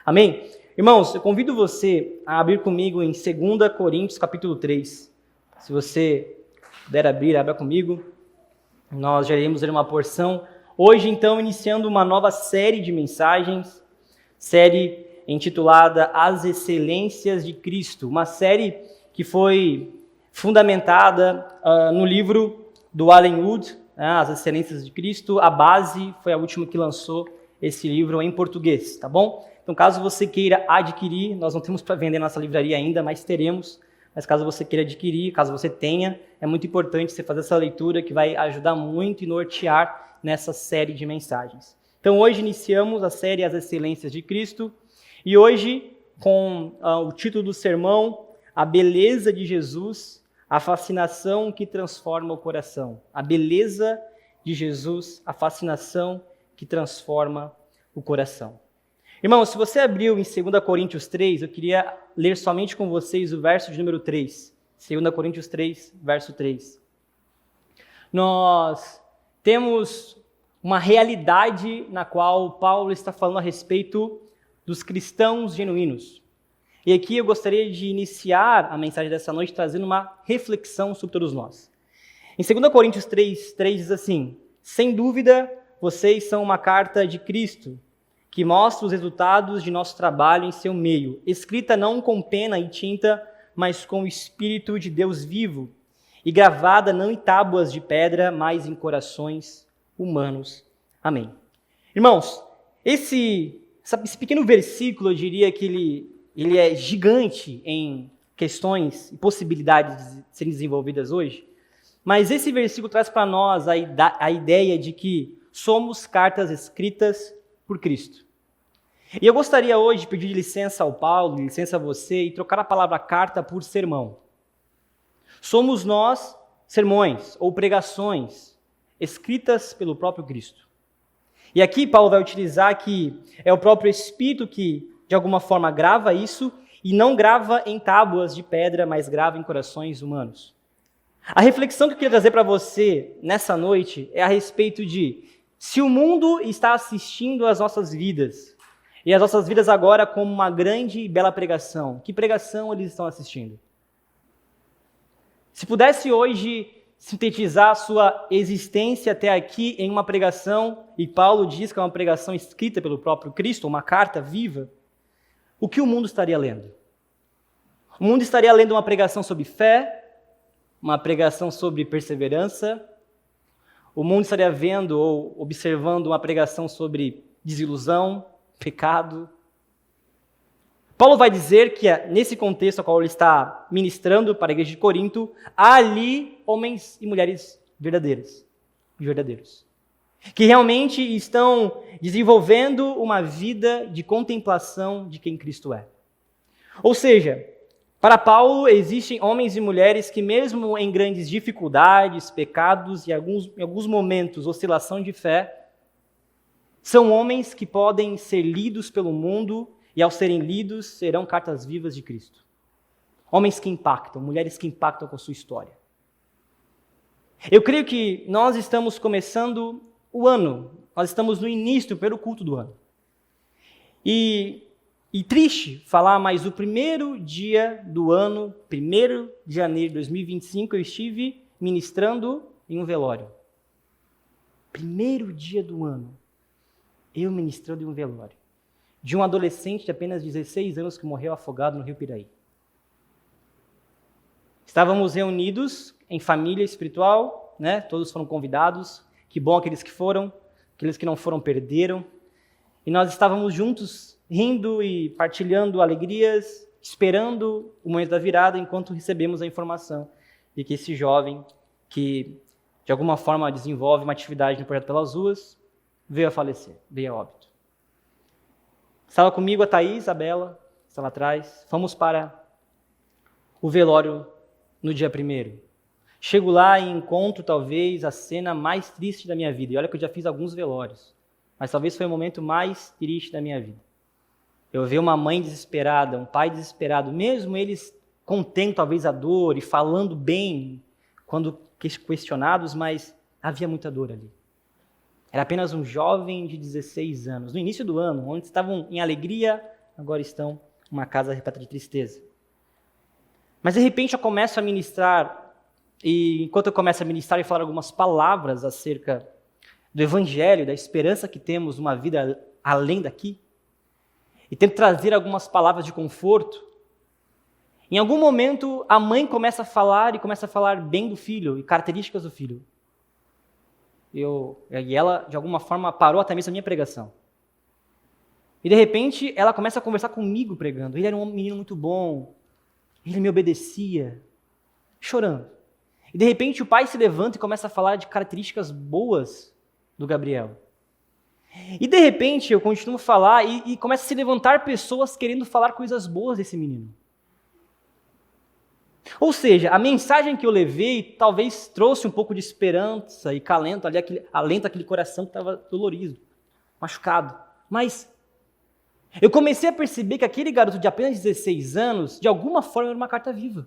Amém? Irmãos, eu convido você a abrir comigo em 2 Coríntios capítulo 3. Se você puder abrir, abra comigo. Nós já iremos ler uma porção. Hoje, então, iniciando uma nova série de mensagens, série intitulada As Excelências de Cristo, uma série que foi fundamentada no livro do Allen Wood, As Excelências de Cristo. A base foi a última que lançou esse livro em português, tá bom? Então, caso você queira adquirir, nós não temos para vender na nossa livraria ainda, mas teremos. Mas caso você queira adquirir, caso você tenha, é muito importante você fazer essa leitura que vai ajudar muito e nortear nessa série de mensagens. Então, hoje iniciamos a série As Excelências de Cristo e hoje, com o título do sermão, A Beleza de Jesus, a fascinação que transforma o coração. A beleza de Jesus, a fascinação que transforma o coração. Irmão, se você abriu em 2 Coríntios 3, eu queria ler somente com vocês o verso de número 3. 2 Coríntios 3, verso 3. Nós temos uma realidade na qual Paulo está falando a respeito dos cristãos genuínos. E aqui eu gostaria de iniciar a mensagem dessa noite trazendo uma reflexão sobre todos nós. Em 2 Coríntios 3 diz assim: sem dúvida, vocês são uma carta de Cristo, que mostra os resultados de nosso trabalho em seu meio, escrita não com pena e tinta, mas com o Espírito de Deus vivo, e gravada não em tábuas de pedra, mas em corações humanos. Amém. Irmãos, esse pequeno versículo, eu diria que ele é gigante em questões e possibilidades de serem desenvolvidas hoje, mas esse versículo traz para nós a ideia de que somos cartas escritas por Cristo. E eu gostaria hoje de pedir licença ao Paulo, licença a você, e trocar a palavra carta por sermão. Somos nós sermões ou pregações escritas pelo próprio Cristo. E aqui Paulo vai utilizar que é o próprio Espírito que, de alguma forma, grava isso, e não grava em tábuas de pedra, mas grava em corações humanos. A reflexão que eu queria trazer para você nessa noite é a respeito de: se o mundo está assistindo às nossas vidas, e as nossas vidas agora como uma grande e bela pregação, que pregação eles estão assistindo? Se pudesse hoje sintetizar a sua existência até aqui em uma pregação, e Paulo diz que é uma pregação escrita pelo próprio Cristo, uma carta viva, o que o mundo estaria lendo? O mundo estaria lendo uma pregação sobre fé, uma pregação sobre perseverança. O mundo estaria vendo ou observando uma pregação sobre desilusão, pecado. Paulo vai dizer que nesse contexto ao qual ele está ministrando para a igreja de Corinto, há ali homens e mulheres verdadeiros, que realmente estão desenvolvendo uma vida de contemplação de quem Cristo é. Ou seja, para Paulo, existem homens e mulheres que, mesmo em grandes dificuldades, pecados e em alguns momentos oscilação de fé, são homens que podem ser lidos pelo mundo e, ao serem lidos, serão cartas vivas de Cristo. Homens que impactam, mulheres que impactam com a sua história. Eu creio que nós estamos começando o ano, nós estamos no início do primeiro culto do ano. E triste falar, mas o primeiro dia do ano, 1º de janeiro de 2025, eu estive ministrando em um velório. Primeiro dia do ano, eu ministrando em um velório. De um adolescente de apenas 16 anos que morreu afogado no Rio Piraí. Estávamos reunidos em família espiritual, né? Todos foram convidados. Que bom aqueles que foram, aqueles que não foram perderam. E nós estávamos juntos, rindo e partilhando alegrias, esperando o momento da virada, enquanto recebemos a informação de que esse jovem, que de alguma forma desenvolve uma atividade no Projeto Pelas Ruas, veio a falecer, veio a óbito. Estava comigo a Thaís, a Bela, está lá atrás. Fomos para o velório no dia 1º. Chego lá e encontro talvez a cena mais triste da minha vida. E olha que eu já fiz alguns velórios, mas talvez foi o momento mais triste da minha vida. Eu vi uma mãe desesperada, um pai desesperado, mesmo eles contendo talvez a dor e falando bem quando questionados, mas havia muita dor ali. Era apenas um jovem de 16 anos, no início do ano, onde estavam em alegria, agora estão numa casa repleta de tristeza. Mas de repente eu começo a ministrar, e enquanto eu começo a ministrar e falar algumas palavras acerca do Evangelho, da esperança que temos numa vida além daqui, e tento trazer algumas palavras de conforto, em algum momento a mãe começa a falar bem do filho e características do filho. E ela, de alguma forma, parou até mesmo a minha pregação. E de repente ela começa a conversar comigo pregando. Ele era um menino muito bom, ele me obedecia, chorando. E de repente o pai se levanta e começa a falar de características boas do Gabriel. E de repente eu continuo a falar e começa a se levantar pessoas querendo falar coisas boas desse menino. Ou seja, a mensagem que eu levei talvez trouxe um pouco de esperança e alenta aquele coração que estava dolorido, machucado. Mas eu comecei a perceber que aquele garoto de apenas 16 anos, de alguma forma, era uma carta viva.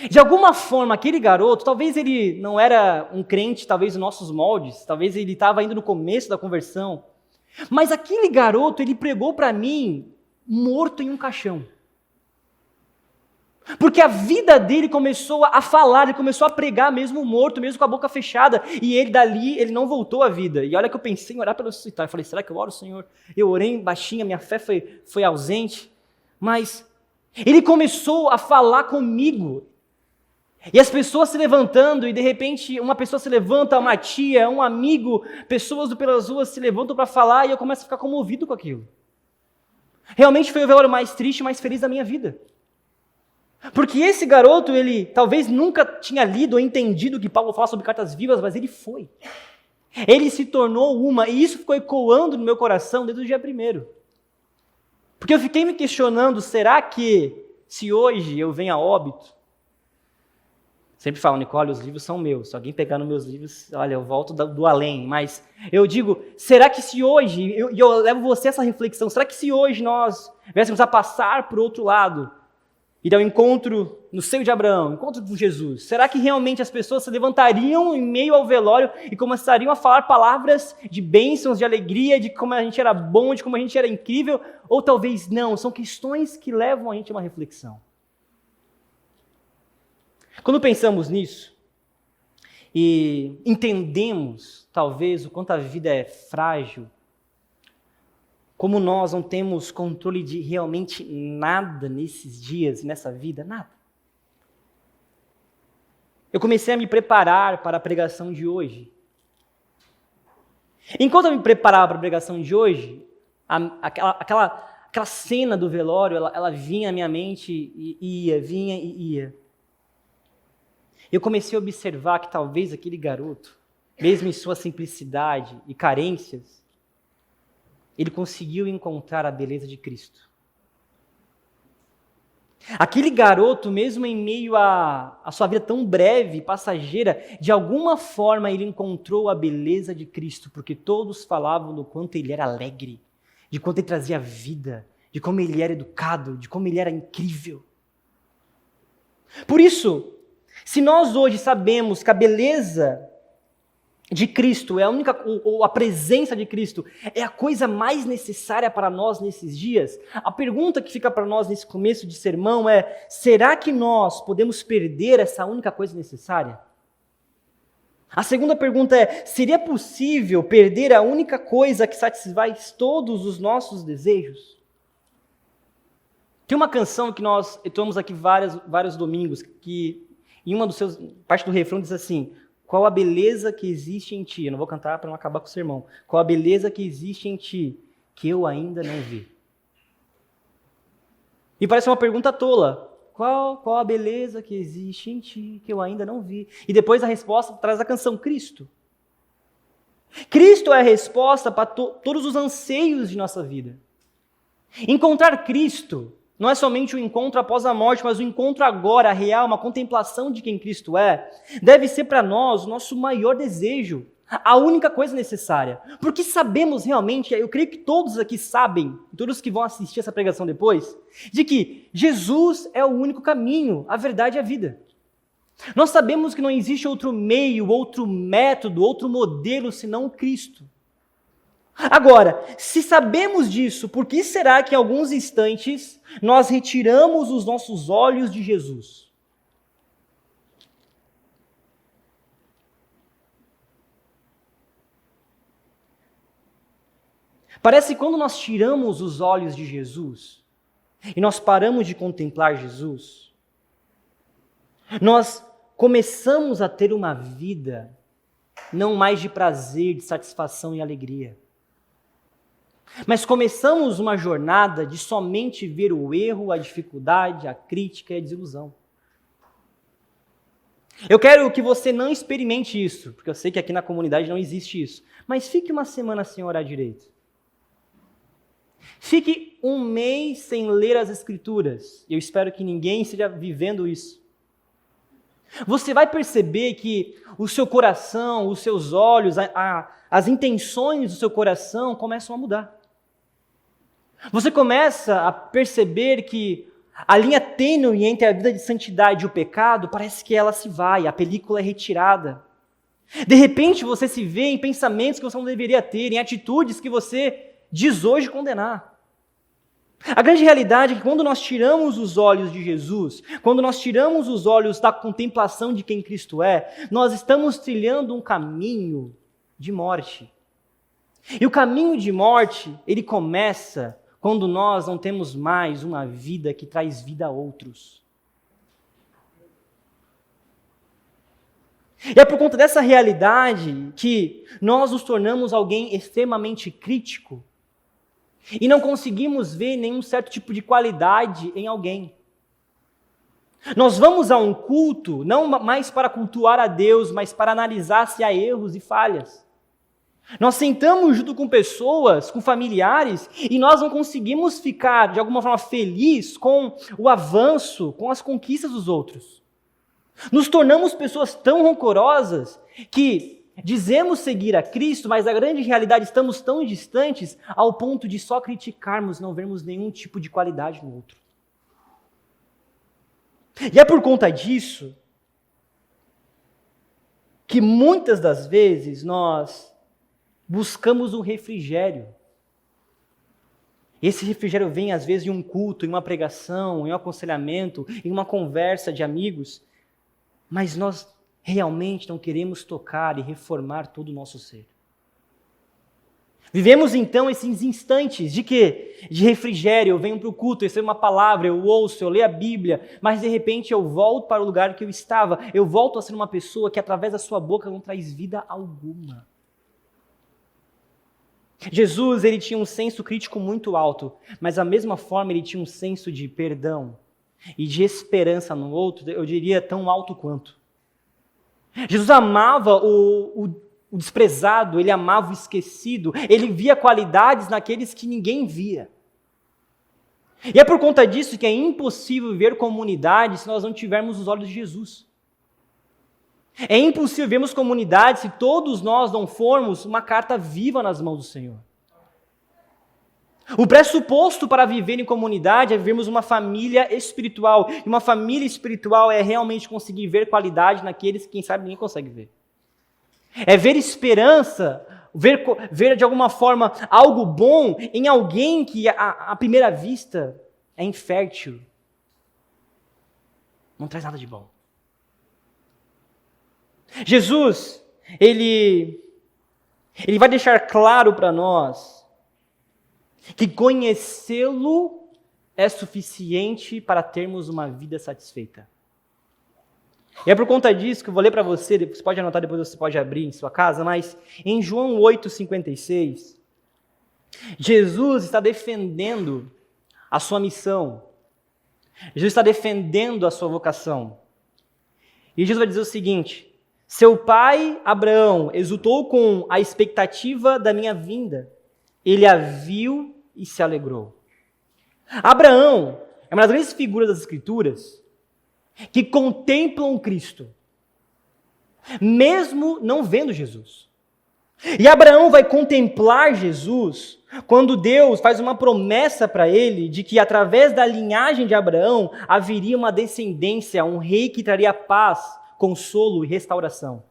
De alguma forma, aquele garoto, talvez ele não era um crente, talvez nos nossos moldes, talvez ele estava ainda no começo da conversão, mas aquele garoto, ele pregou para mim morto em um caixão. Porque a vida dele começou a falar, ele começou a pregar mesmo morto, mesmo com a boca fechada, e ele dali, ele não voltou à vida. E olha que eu pensei em orar pelo ressuscitar, eu falei, será que eu oro, Senhor? Eu orei baixinho, a minha fé foi ausente, mas ele começou a falar comigo. E as pessoas se levantando, e de repente uma pessoa se levanta, uma tia, um amigo, pessoas pelas ruas se levantam para falar, e eu começo a ficar comovido com aquilo. Realmente foi o velório mais triste, mais feliz da minha vida. Porque esse garoto, ele talvez nunca tinha lido ou entendido o que Paulo fala sobre cartas vivas, mas ele foi. Ele se tornou uma, e isso ficou ecoando no meu coração desde o dia 1º. Porque eu fiquei me questionando, será que se hoje eu venho a óbito, sempre falo, Nicole, os livros são meus, se alguém pegar nos meus livros, olha, eu volto do além, mas eu digo, será que se hoje, eu levo você a essa reflexão, será que se hoje nós viéssemos a passar para o outro lado, ir ao encontro no seio de Abraão, encontro com Jesus, será que realmente as pessoas se levantariam em meio ao velório e começariam a falar palavras de bênçãos, de alegria, de como a gente era bom, de como a gente era incrível? Ou talvez não, são questões que levam a gente a uma reflexão. Quando pensamos nisso e entendemos, talvez, o quanto a vida é frágil, como nós não temos controle de realmente nada nesses dias, nessa vida, nada. Eu comecei a me preparar para a pregação de hoje. Enquanto eu me preparava para a pregação de hoje, aquela cena do velório, ela vinha à minha mente e vinha e ia. Eu comecei a observar que talvez aquele garoto, mesmo em sua simplicidade e carências, ele conseguiu encontrar a beleza de Cristo. Aquele garoto, mesmo em meio à sua vida tão breve e passageira, de alguma forma ele encontrou a beleza de Cristo, porque todos falavam do quanto ele era alegre, de quanto ele trazia vida, de como ele era educado, de como ele era incrível. Por isso, se nós hoje sabemos que a beleza de Cristo é a única, ou a presença de Cristo é a coisa mais necessária para nós nesses dias, a pergunta que fica para nós nesse começo de sermão é: será que nós podemos perder essa única coisa necessária? A segunda pergunta é: seria possível perder a única coisa que satisfaz todos os nossos desejos? Tem uma canção que nós entoamos aqui vários domingos, que em uma parte do refrão diz assim: qual a beleza que existe em ti? Eu não vou cantar para não acabar com o sermão. Qual a beleza que existe em ti que eu ainda não vi? E parece uma pergunta tola. Qual a beleza que existe em ti que eu ainda não vi? E depois a resposta traz a canção Cristo. Cristo é a resposta para todos os anseios de nossa vida. Encontrar Cristo não é somente um encontro após a morte, mas um encontro agora, real, uma contemplação de quem Cristo é, deve ser para nós o nosso maior desejo, a única coisa necessária. Porque sabemos realmente, eu creio que todos aqui sabem, todos que vão assistir essa pregação depois, de que Jesus é o único caminho, a verdade e a vida. Nós sabemos que não existe outro meio, outro método, outro modelo senão Cristo. Agora, se sabemos disso, por que será que em alguns instantes nós retiramos os nossos olhos de Jesus? Parece que quando nós tiramos os olhos de Jesus e nós paramos de contemplar Jesus, nós começamos a ter uma vida não mais de prazer, de satisfação e alegria, mas começamos uma jornada de somente ver o erro, a dificuldade, a crítica e a desilusão. Eu quero que você não experimente isso, porque eu sei que aqui na comunidade não existe isso, mas fique uma semana sem orar direito. Fique um mês sem ler as Escrituras. Eu espero que ninguém esteja vivendo isso. Você vai perceber que o seu coração, os seus olhos, as intenções do seu coração começam a mudar. Você começa a perceber que a linha tênue entre a vida de santidade e o pecado parece que ela se vai, a película é retirada. De repente você se vê em pensamentos que você não deveria ter, em atitudes que você diz hoje condenar. A grande realidade é que quando nós tiramos os olhos de Jesus, quando nós tiramos os olhos da contemplação de quem Cristo é, nós estamos trilhando um caminho de morte. E o caminho de morte, ele começa quando nós não temos mais uma vida que traz vida a outros. E é por conta dessa realidade que nós nos tornamos alguém extremamente crítico e não conseguimos ver nenhum certo tipo de qualidade em alguém. Nós vamos a um culto não mais para cultuar a Deus, mas para analisar se há erros e falhas. Nós sentamos junto com pessoas, com familiares, e nós não conseguimos ficar, de alguma forma, feliz com o avanço, com as conquistas dos outros. Nos tornamos pessoas tão rancorosas que dizemos seguir a Cristo, mas a grande realidade estamos tão distantes ao ponto de só criticarmos, não vermos nenhum tipo de qualidade no outro. E é por conta disso que muitas das vezes nós buscamos um refrigério. Esse refrigério vem às vezes em um culto, em uma pregação, em um aconselhamento, em uma conversa de amigos, mas nós realmente não queremos tocar e reformar todo o nosso ser. Vivemos então esses instantes de quê? De refrigério. Eu venho para o culto, eu recebo uma palavra, eu ouço, eu leio a Bíblia, mas de repente eu volto para o lugar que eu estava, eu volto a ser uma pessoa que através da sua boca não traz vida alguma. Jesus, ele tinha um senso crítico muito alto, mas da mesma forma ele tinha um senso de perdão e de esperança no outro, eu diria tão alto quanto. Jesus amava o desprezado, ele amava o esquecido, ele via qualidades naqueles que ninguém via. E é por conta disso que é impossível ver comunidade se nós não tivermos os olhos de Jesus. É impossível vermos comunidade se todos nós não formos uma carta viva nas mãos do Senhor. O pressuposto para viver em comunidade é vivermos uma família espiritual. E uma família espiritual é realmente conseguir ver qualidade naqueles que, quem sabe, ninguém consegue ver. É ver esperança, ver de alguma forma algo bom em alguém que, à primeira vista, é infértil. Não traz nada de bom. Jesus, ele vai deixar claro para nós que conhecê-lo é suficiente para termos uma vida satisfeita. E é por conta disso que eu vou ler para você, você pode anotar, depois você pode abrir em sua casa, mas em João 8,56, Jesus está defendendo a sua missão. Jesus está defendendo a sua vocação. E Jesus vai dizer o seguinte: seu pai, Abraão, exultou com a expectativa da minha vinda. Ele a viu e se alegrou. Abraão é uma das grandes figuras das Escrituras que contemplam Cristo, mesmo não vendo Jesus. E Abraão vai contemplar Jesus quando Deus faz uma promessa para ele de que através da linhagem de Abraão haveria uma descendência, um rei que traria paz, consolo e restauração.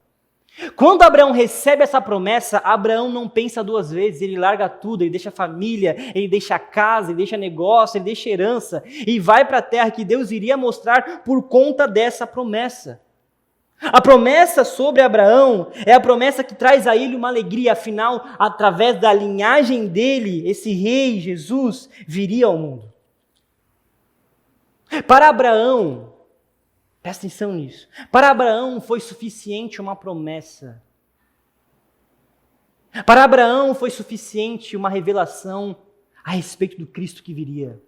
Quando Abraão recebe essa promessa, Abraão não pensa duas vezes, ele larga tudo, ele deixa família, ele deixa casa, ele deixa negócio, ele deixa herança e vai para a terra que Deus iria mostrar por conta dessa promessa. A promessa sobre Abraão é a promessa que traz a ele uma alegria, afinal, através da linhagem dele, esse rei, Jesus, viria ao mundo. Para Abraão, presta atenção nisso, para Abraão foi suficiente uma promessa. Para Abraão foi suficiente uma revelação a respeito do Cristo que viria.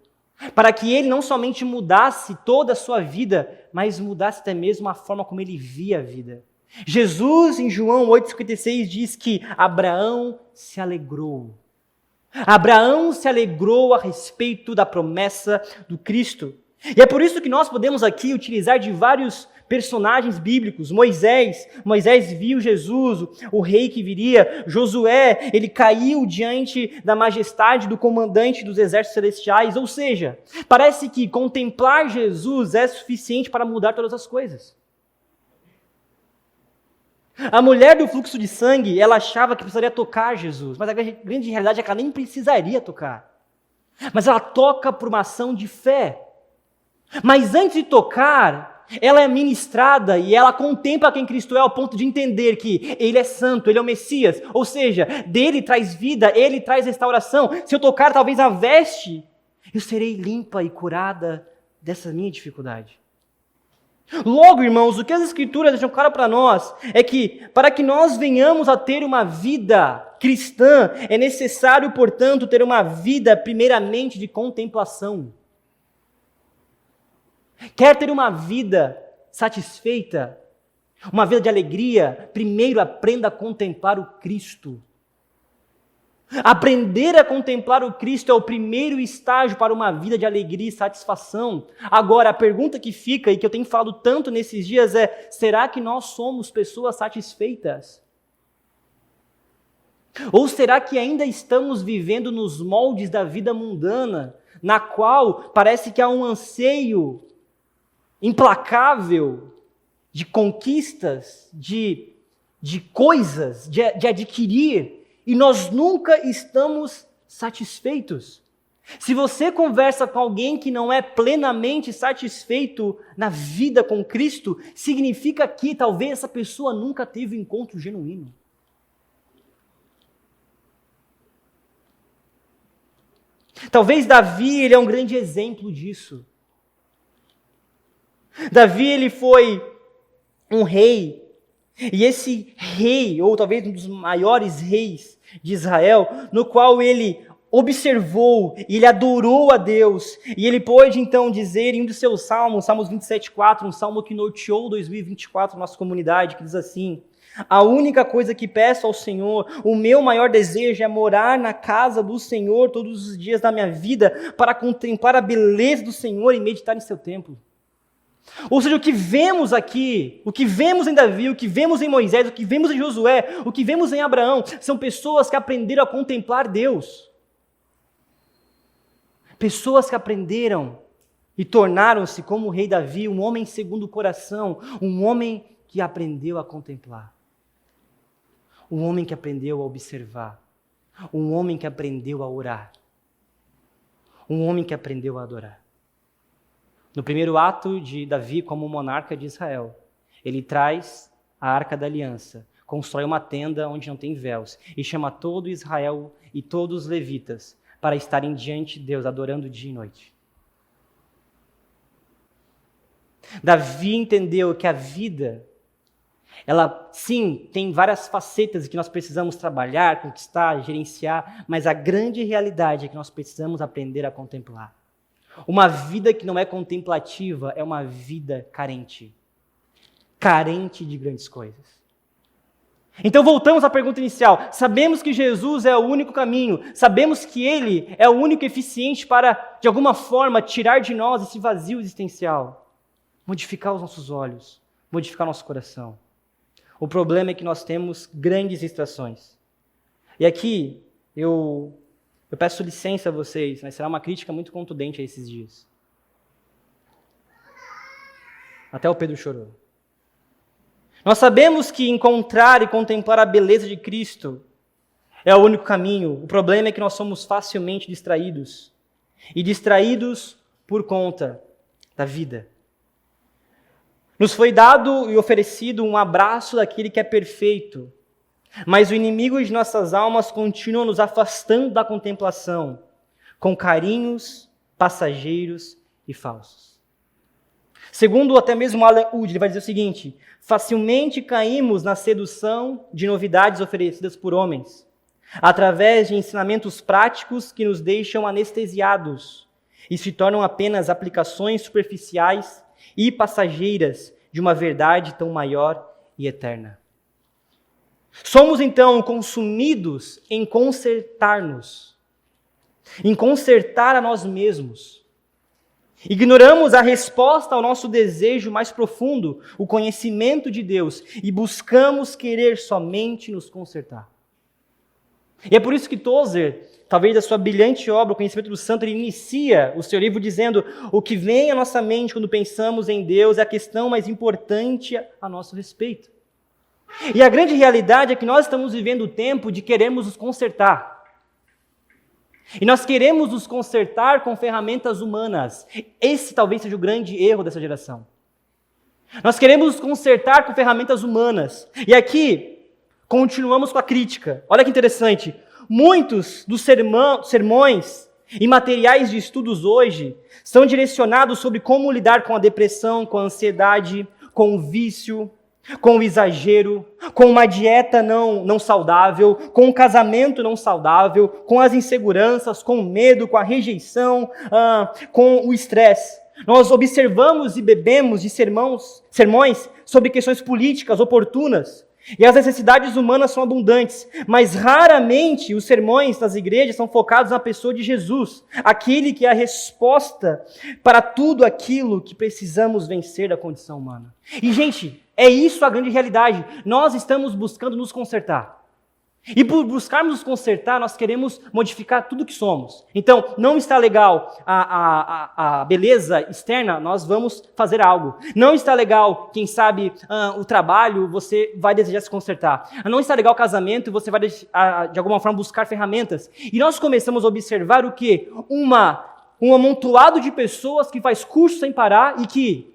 Para que ele não somente mudasse toda a sua vida, mas mudasse até mesmo a forma como ele via a vida. Jesus, em João 8,56, diz que Abraão se alegrou. Abraão se alegrou a respeito da promessa do Cristo. E é por isso que nós podemos aqui utilizar de vários personagens bíblicos. Moisés viu Jesus, o rei que viria. Josué, ele caiu diante da majestade do comandante dos exércitos celestiais. Ou seja, parece que contemplar Jesus é suficiente para mudar todas as coisas. A mulher do fluxo de sangue, ela achava que precisaria tocar Jesus, mas a grande realidade é que ela nem precisaria tocar. Mas ela toca por uma ação de fé. Mas antes de tocar, ela é ministrada e ela contempla quem Cristo é ao ponto de entender que Ele é santo, Ele é o Messias. Ou seja, dele traz vida, Ele traz restauração. Se eu tocar talvez a veste, eu serei limpa e curada dessa minha dificuldade. Logo, irmãos, o que as Escrituras deixam claro para nós é que para que nós venhamos a ter uma vida cristã, é necessário, portanto, ter uma vida primeiramente de contemplação. Quer ter uma vida satisfeita, uma vida de alegria, primeiro aprenda a contemplar o Cristo. Aprender a contemplar o Cristo é o primeiro estágio para uma vida de alegria e satisfação. Agora, a pergunta que fica, e que eu tenho falado tanto nesses dias é, será que nós somos pessoas satisfeitas? Ou será que ainda estamos vivendo nos moldes da vida mundana, na qual parece que há um anseio implacável de conquistas, de coisas, de adquirir, e nós nunca estamos satisfeitos. Se você conversa com alguém que não é plenamente satisfeito na vida com Cristo, significa que talvez essa pessoa nunca teve um encontro genuíno. Talvez Davi, ele é um grande exemplo disso. Davi, ele foi um rei, e esse rei, ou talvez um dos maiores reis de Israel, no qual ele observou, e ele adorou a Deus, e ele pôde então dizer em um dos seus salmos, Salmos 27,4, um salmo que norteou 2024 nossa comunidade, que diz assim: a única coisa que peço ao Senhor, o meu maior desejo é morar na casa do Senhor todos os dias da minha vida, para contemplar a beleza do Senhor e meditar em seu templo. Ou seja, o que vemos aqui, o que vemos em Davi, o que vemos em Moisés, o que vemos em Josué, o que vemos em Abraão, são pessoas que aprenderam a contemplar Deus. Pessoas que aprenderam e tornaram-se, como o rei Davi, um homem segundo o coração, um homem que aprendeu a contemplar, um homem que aprendeu a observar, um homem que aprendeu a orar, um homem que aprendeu a adorar. No primeiro ato de Davi como monarca de Israel, ele traz a Arca da Aliança, constrói uma tenda onde não tem véus e chama todo Israel e todos os levitas para estarem diante de Deus, adorando dia e noite. Davi entendeu que a vida, ela sim tem várias facetas que nós precisamos trabalhar, conquistar, gerenciar, mas a grande realidade é que nós precisamos aprender a contemplar. Uma vida que não é contemplativa é uma vida carente. Carente de grandes coisas. Então voltamos à pergunta inicial. Sabemos que Jesus é o único caminho. Sabemos que Ele é o único eficiente para, de alguma forma, tirar de nós esse vazio existencial. Modificar os nossos olhos. Modificar nosso coração. O problema é que nós temos grandes distrações. E aqui, eu peço licença a vocês, mas será uma crítica muito contundente a esses dias. Até o Pedro chorou. Nós sabemos que encontrar e contemplar a beleza de Cristo é o único caminho. O problema é que nós somos facilmente distraídos. E distraídos por conta da vida. Nos foi dado e oferecido um abraço daquele que é perfeito. Mas o inimigo de nossas almas continua nos afastando da contemplação, com carinhos passageiros e falsos. Segundo até mesmo Alan Wood, ele vai dizer o seguinte: facilmente caímos na sedução de novidades oferecidas por homens, através de ensinamentos práticos que nos deixam anestesiados e se tornam apenas aplicações superficiais e passageiras de uma verdade tão maior e eterna. Somos, então, consumidos em consertar-nos, em consertar a nós mesmos. Ignoramos a resposta ao nosso desejo mais profundo, o conhecimento de Deus, e buscamos querer somente nos consertar. E é por isso que Tozer, talvez da sua brilhante obra, O Conhecimento do Santo, ele inicia o seu livro dizendo: o que vem à nossa mente quando pensamos em Deus é a questão mais importante a nosso respeito. E a grande realidade é que nós estamos vivendo o tempo de queremos nos consertar. E nós queremos nos consertar com ferramentas humanas. Esse talvez seja o grande erro dessa geração. Nós queremos nos consertar com ferramentas humanas. E aqui, continuamos com a crítica. Olha que interessante. Muitos dos sermões e materiais de estudos hoje são direcionados sobre como lidar com a depressão, com a ansiedade, com o vício, com o exagero, com uma dieta não saudável, com um casamento não saudável, com as inseguranças, com o medo, com a rejeição, com o estresse. Nós observamos e bebemos de sermões sobre questões políticas oportunas, e as necessidades humanas são abundantes, mas raramente os sermões das igrejas são focados na pessoa de Jesus, aquele que é a resposta para tudo aquilo que precisamos vencer da condição humana. E, gente, é isso a grande realidade. Nós estamos buscando nos consertar. E por buscarmos nos consertar, nós queremos modificar tudo que somos. Então, não está legal a beleza externa, nós vamos fazer algo. Não está legal, quem sabe, o trabalho, você vai desejar se consertar. Não está legal o casamento, você vai, de alguma forma, buscar ferramentas. E nós começamos a observar o quê? Um amontoado de pessoas que faz curso sem parar e que,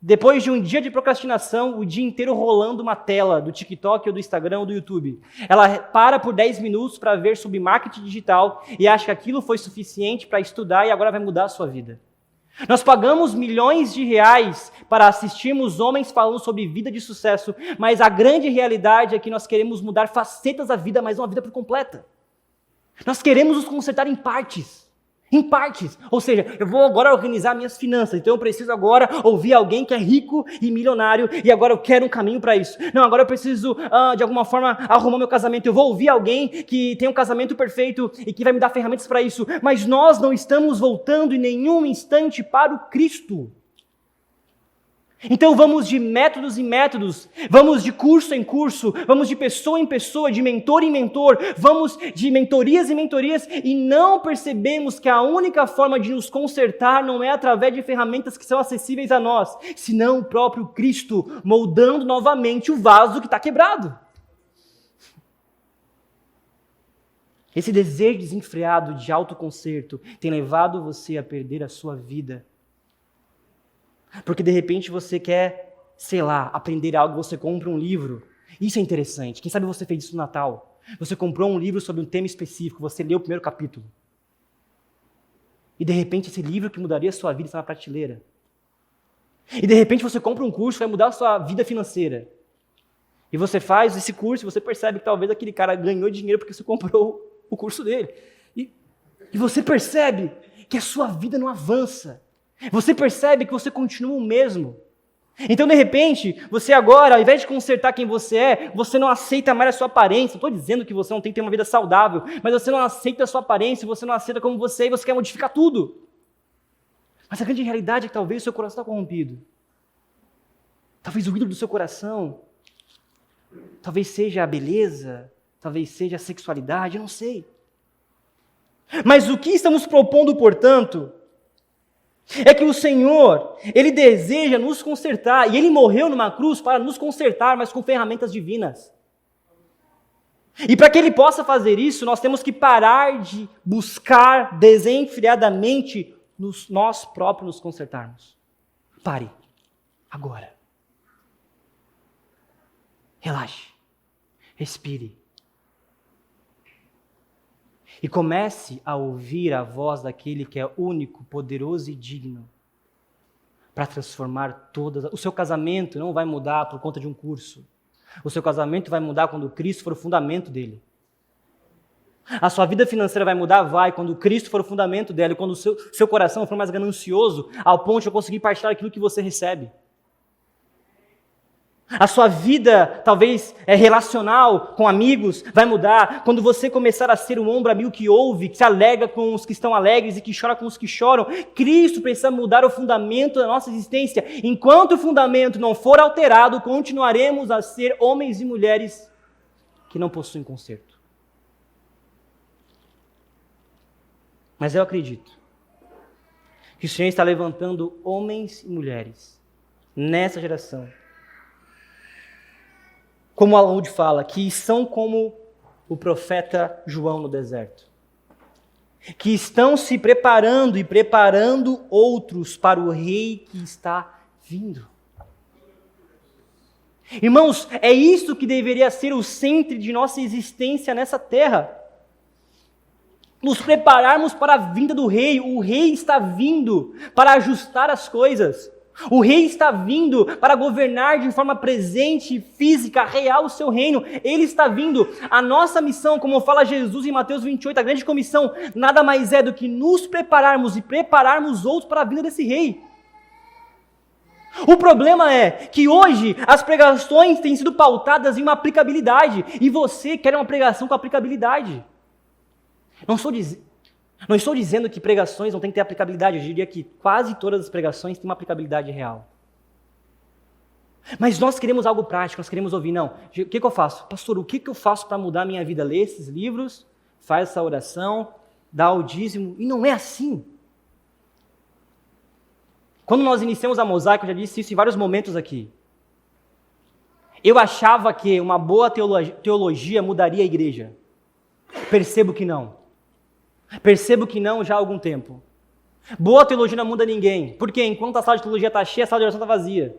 depois de um dia de procrastinação, o dia inteiro rolando uma tela do TikTok ou do Instagram ou do YouTube, ela para por 10 minutos para ver sobre marketing digital e acha que aquilo foi suficiente para estudar e agora vai mudar a sua vida. Nós pagamos milhões de reais para assistirmos homens falando sobre vida de sucesso, mas a grande realidade é que nós queremos mudar facetas da vida, mas não a vida por completa. Nós queremos nos consertar em partes. Em partes, ou seja, eu vou agora organizar minhas finanças, então eu preciso agora ouvir alguém que é rico e milionário e agora eu quero um caminho para isso. Não, agora eu preciso, de alguma forma, arrumar meu casamento, eu vou ouvir alguém que tem um casamento perfeito e que vai me dar ferramentas para isso. Mas nós não estamos voltando em nenhum instante para o Cristo. Então vamos de métodos em métodos, vamos de curso em curso, vamos de pessoa em pessoa, de mentor em mentor, vamos de mentorias em mentorias e não percebemos que a única forma de nos consertar não é através de ferramentas que são acessíveis a nós, senão o próprio Cristo moldando novamente o vaso que está quebrado. Esse desejo desenfreado de autoconserto tem levado você a perder a sua vida. Porque de repente você quer, aprender algo, você compra um livro. Isso é interessante. Quem sabe você fez isso no Natal. Você comprou um livro sobre um tema específico, você leu o primeiro capítulo. E de repente esse livro que mudaria a sua vida está na prateleira. E de repente você compra um curso que vai mudar a sua vida financeira. E você faz esse curso e você percebe que talvez aquele cara ganhou dinheiro porque você comprou o curso dele. E você percebe que a sua vida não avança. Você percebe que você continua o mesmo. Então, de repente, você agora, ao invés de consertar quem você é, você não aceita mais a sua aparência. Não estou dizendo que você não tem que ter uma vida saudável, mas você não aceita a sua aparência, você não aceita como você é e você quer modificar tudo. Mas a grande realidade é que talvez o seu coração está corrompido. Talvez o ídolo do seu coração, talvez seja a beleza, talvez seja a sexualidade, eu não sei. Mas o que estamos propondo, portanto, É que o Senhor, Ele deseja nos consertar, e Ele morreu numa cruz para nos consertar, mas com ferramentas divinas. E para que Ele possa fazer isso, nós temos que parar de buscar desenfreadamente nós próprios nos consertarmos. Pare, agora. Relaxe, respire. E comece a ouvir a voz daquele que é único, poderoso e digno para transformar todas. O seu casamento não vai mudar por conta de um curso. O seu casamento vai mudar quando Cristo for o fundamento dele. A sua vida financeira vai mudar? Vai, quando Cristo for o fundamento dela e quando o seu coração for mais ganancioso ao ponto de eu conseguir partilhar aquilo que você recebe. A sua vida, talvez, relacional com amigos, vai mudar quando você começar a ser um ombro amigo que ouve, que se alegra com os que estão alegres e que chora com os que choram. Cristo precisa mudar o fundamento da nossa existência. Enquanto o fundamento não for alterado, continuaremos a ser homens e mulheres que não possuem conserto. Mas eu acredito que o Senhor está levantando homens e mulheres nessa geração, como Alaúde fala, que são como o profeta João no deserto, que estão se preparando e preparando outros para o rei que está vindo. Irmãos, é isso que deveria ser o centro de nossa existência nessa terra. Nos prepararmos para a vinda do rei. O rei está vindo para ajustar as coisas. O rei está vindo para governar de forma presente, física, real o seu reino. Ele está vindo. A nossa missão, como fala Jesus em Mateus 28, a grande comissão, nada mais é do que nos prepararmos e prepararmos outros para a vinda desse rei. O problema é que hoje as pregações têm sido pautadas em uma aplicabilidade e você quer uma pregação com aplicabilidade. Não estou dizendo que pregações não têm que ter aplicabilidade, eu diria que quase todas as pregações têm uma aplicabilidade real. Mas nós queremos algo prático, nós queremos ouvir, não, o que eu faço? Pastor, o que eu faço para mudar a minha vida? Lê esses livros, faz essa oração, dá o dízimo, e não é assim. Quando nós iniciamos a Mosaico, eu já disse isso em vários momentos aqui, eu achava que uma boa teologia mudaria a igreja. Percebo que não. Percebo que não já há algum tempo. Boa teologia não muda ninguém. Porque enquanto a sala de teologia está cheia, a sala de oração está vazia.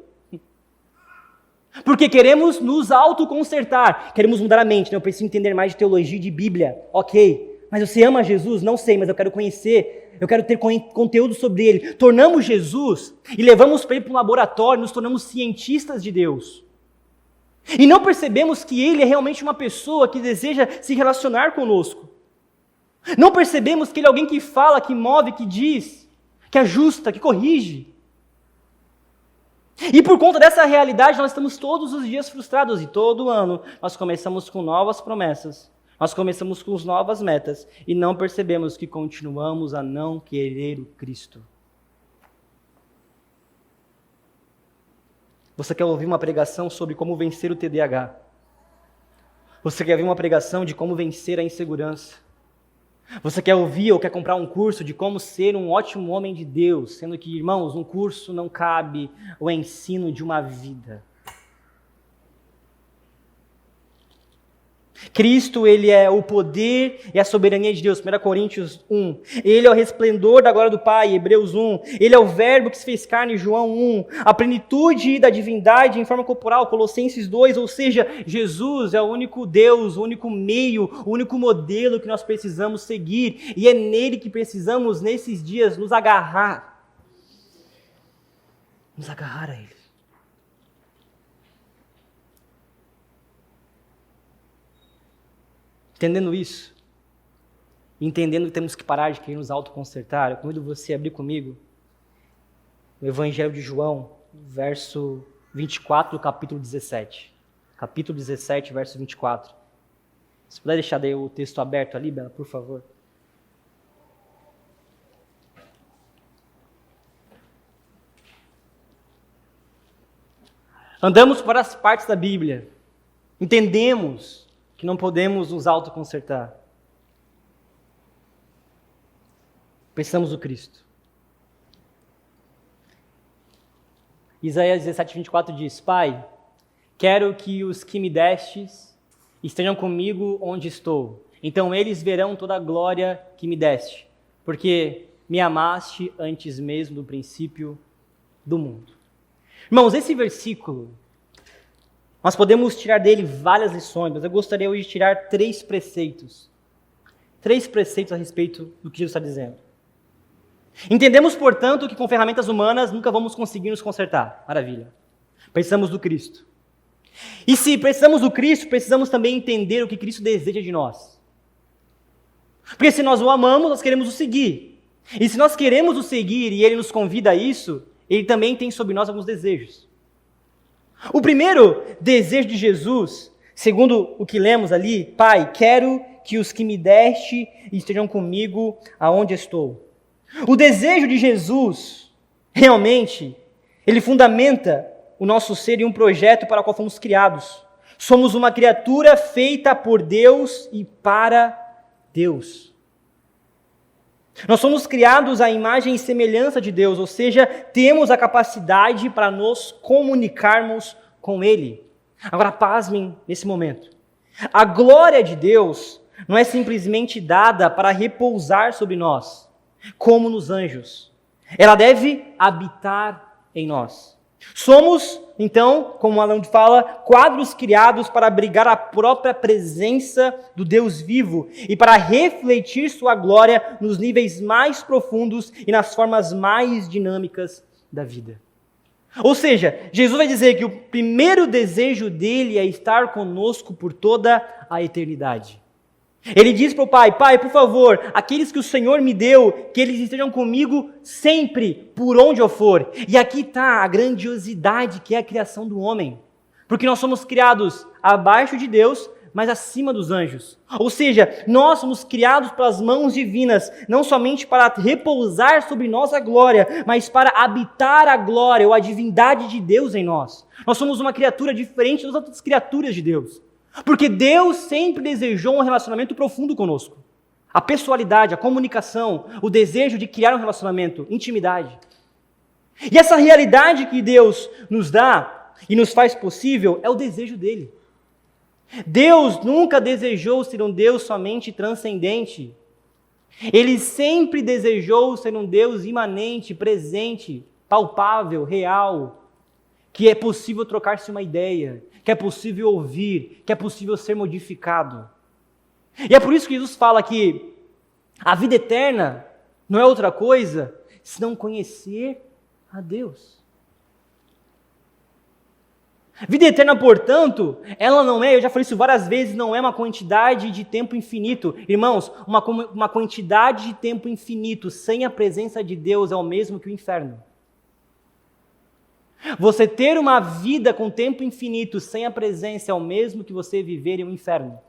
Porque queremos nos autoconsertar. Queremos mudar a mente. Né? Eu preciso entender mais de teologia e de Bíblia. Ok. Mas você ama Jesus? Não sei, mas eu quero conhecer. Eu quero ter conteúdo sobre Ele. Tornamos Jesus e levamos para Ele para um laboratório. Nos tornamos cientistas de Deus. E não percebemos que Ele é realmente uma pessoa que deseja se relacionar conosco. Não percebemos que Ele é alguém que fala, que move, que diz, que ajusta, que corrige. E por conta dessa realidade, nós estamos todos os dias frustrados. E todo ano nós começamos com novas promessas. Nós começamos com novas metas. E não percebemos que continuamos a não querer o Cristo. Você quer ouvir uma pregação sobre como vencer o TDAH? Você quer ouvir uma pregação de como vencer a insegurança? Você quer ouvir ou quer comprar um curso de como ser um ótimo homem de Deus, sendo que, irmãos, um curso não cabe o ensino de uma vida. Cristo, Ele é o poder e a soberania de Deus, 1 Coríntios 1. Ele é o resplendor da glória do Pai, Hebreus 1. Ele é o verbo que se fez carne, João 1. A plenitude da divindade em forma corporal, Colossenses 2. Ou seja, Jesus é o único Deus, o único meio, o único modelo que nós precisamos seguir. E é nele que precisamos, nesses dias, nos agarrar. Nos agarrar a Ele. Entendendo isso, entendendo que temos que parar de querer nos autoconsertar, eu convido você a abrir comigo o Evangelho de João, verso 24 do capítulo 17. Capítulo 17, verso 24. Se puder deixar daí o texto aberto ali, Bela, por favor. Andamos por as partes da Bíblia, entendemos que não podemos nos autoconsertar. Precisamos do Cristo. Isaías 17:24 diz: Pai, quero que os que me destes estejam comigo onde estou. Então eles verão toda a glória que me deste, porque me amaste antes mesmo do princípio do mundo. Irmãos, esse versículo, nós podemos tirar dele várias lições, mas eu gostaria hoje de tirar 3 preceitos. 3 preceitos a respeito do que Jesus está dizendo. Entendemos, portanto, que com ferramentas humanas nunca vamos conseguir nos consertar. Maravilha. Precisamos do Cristo. E se precisamos do Cristo, precisamos também entender o que Cristo deseja de nós. Porque se nós o amamos, nós queremos o seguir. E se nós queremos o seguir e Ele nos convida a isso, Ele também tem sobre nós alguns desejos. O primeiro desejo de Jesus, segundo o que lemos ali: Pai, quero que os que me deste estejam comigo aonde estou. O desejo de Jesus, realmente, ele fundamenta o nosso ser em um projeto para o qual fomos criados. Somos uma criatura feita por Deus e para Deus. Nós somos criados à imagem e semelhança de Deus, ou seja, temos a capacidade para nos comunicarmos com Ele. Agora, pasmem nesse momento. A glória de Deus não é simplesmente dada para repousar sobre nós, como nos anjos. Ela deve habitar em nós. Somos, então, como Alan fala, quadros criados para abrigar a própria presença do Deus vivo e para refletir sua glória nos níveis mais profundos e nas formas mais dinâmicas da vida. Ou seja, Jesus vai dizer que o primeiro desejo dele é estar conosco por toda a eternidade. Ele diz para o Pai: Pai, por favor, aqueles que o Senhor me deu, que eles estejam comigo sempre, por onde eu for. E aqui está a grandiosidade que é a criação do homem. Porque nós somos criados abaixo de Deus, mas acima dos anjos. Ou seja, nós somos criados pelas mãos divinas, não somente para repousar sobre nós a glória, mas para habitar a glória ou a divindade de Deus em nós. Nós somos uma criatura diferente das outras criaturas de Deus. Porque Deus sempre desejou um relacionamento profundo conosco. A pessoalidade, a comunicação, o desejo de criar um relacionamento, intimidade. E essa realidade que Deus nos dá e nos faz possível é o desejo dele. Deus nunca desejou ser um Deus somente transcendente. Ele sempre desejou ser um Deus imanente, presente, palpável, real, que é possível trocar-se uma ideia, que é possível ouvir, que é possível ser modificado. E é por isso que Jesus fala que a vida eterna não é outra coisa senão conhecer a Deus. Vida eterna, portanto, ela não é, eu já falei isso várias vezes, não é uma quantidade de tempo infinito. Irmãos, uma quantidade de tempo infinito sem a presença de Deus é o mesmo que o inferno. Você ter uma vida com tempo infinito sem a presença é o mesmo que você viver em um inferno.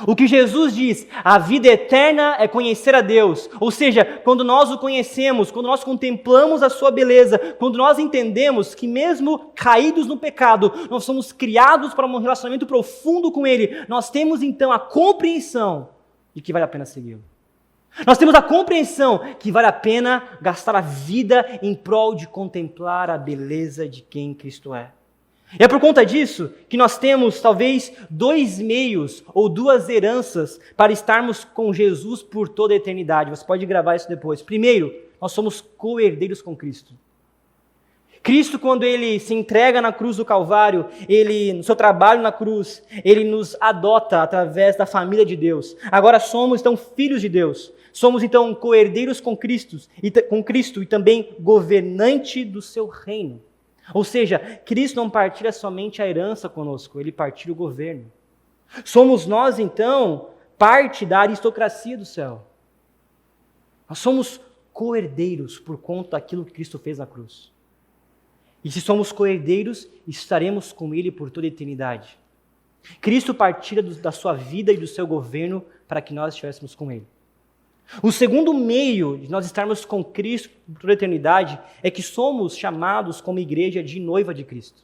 O que Jesus diz, a vida eterna é conhecer a Deus. Ou seja, quando nós o conhecemos, quando nós contemplamos a sua beleza, quando nós entendemos que mesmo caídos no pecado, nós somos criados para um relacionamento profundo com Ele, nós temos então a compreensão de que vale a pena segui-lo. Nós temos a compreensão que vale a pena gastar a vida em prol de contemplar a beleza de quem Cristo é. E é por conta disso que nós temos talvez 2 meios ou 2 heranças para estarmos com Jesus por toda a eternidade. Você pode gravar isso depois. Primeiro, nós somos co-herdeiros com Cristo. Cristo, quando Ele se entrega na cruz do Calvário, Ele, no seu trabalho na cruz, Ele nos adota através da família de Deus. Agora somos, então, filhos de Deus. Somos, então, co-herdeiros com Cristo e também governante do seu reino. Ou seja, Cristo não partilha somente a herança conosco, Ele partilha o governo. Somos nós, então, parte da aristocracia do céu. Nós somos co-herdeiros por conta daquilo que Cristo fez na cruz. E se somos co-herdeiros, estaremos com Ele por toda a eternidade. Cristo partilha da sua vida e do seu governo para que nós estivéssemos com Ele. O segundo meio de nós estarmos com Cristo por toda a eternidade é que somos chamados como igreja de noiva de Cristo.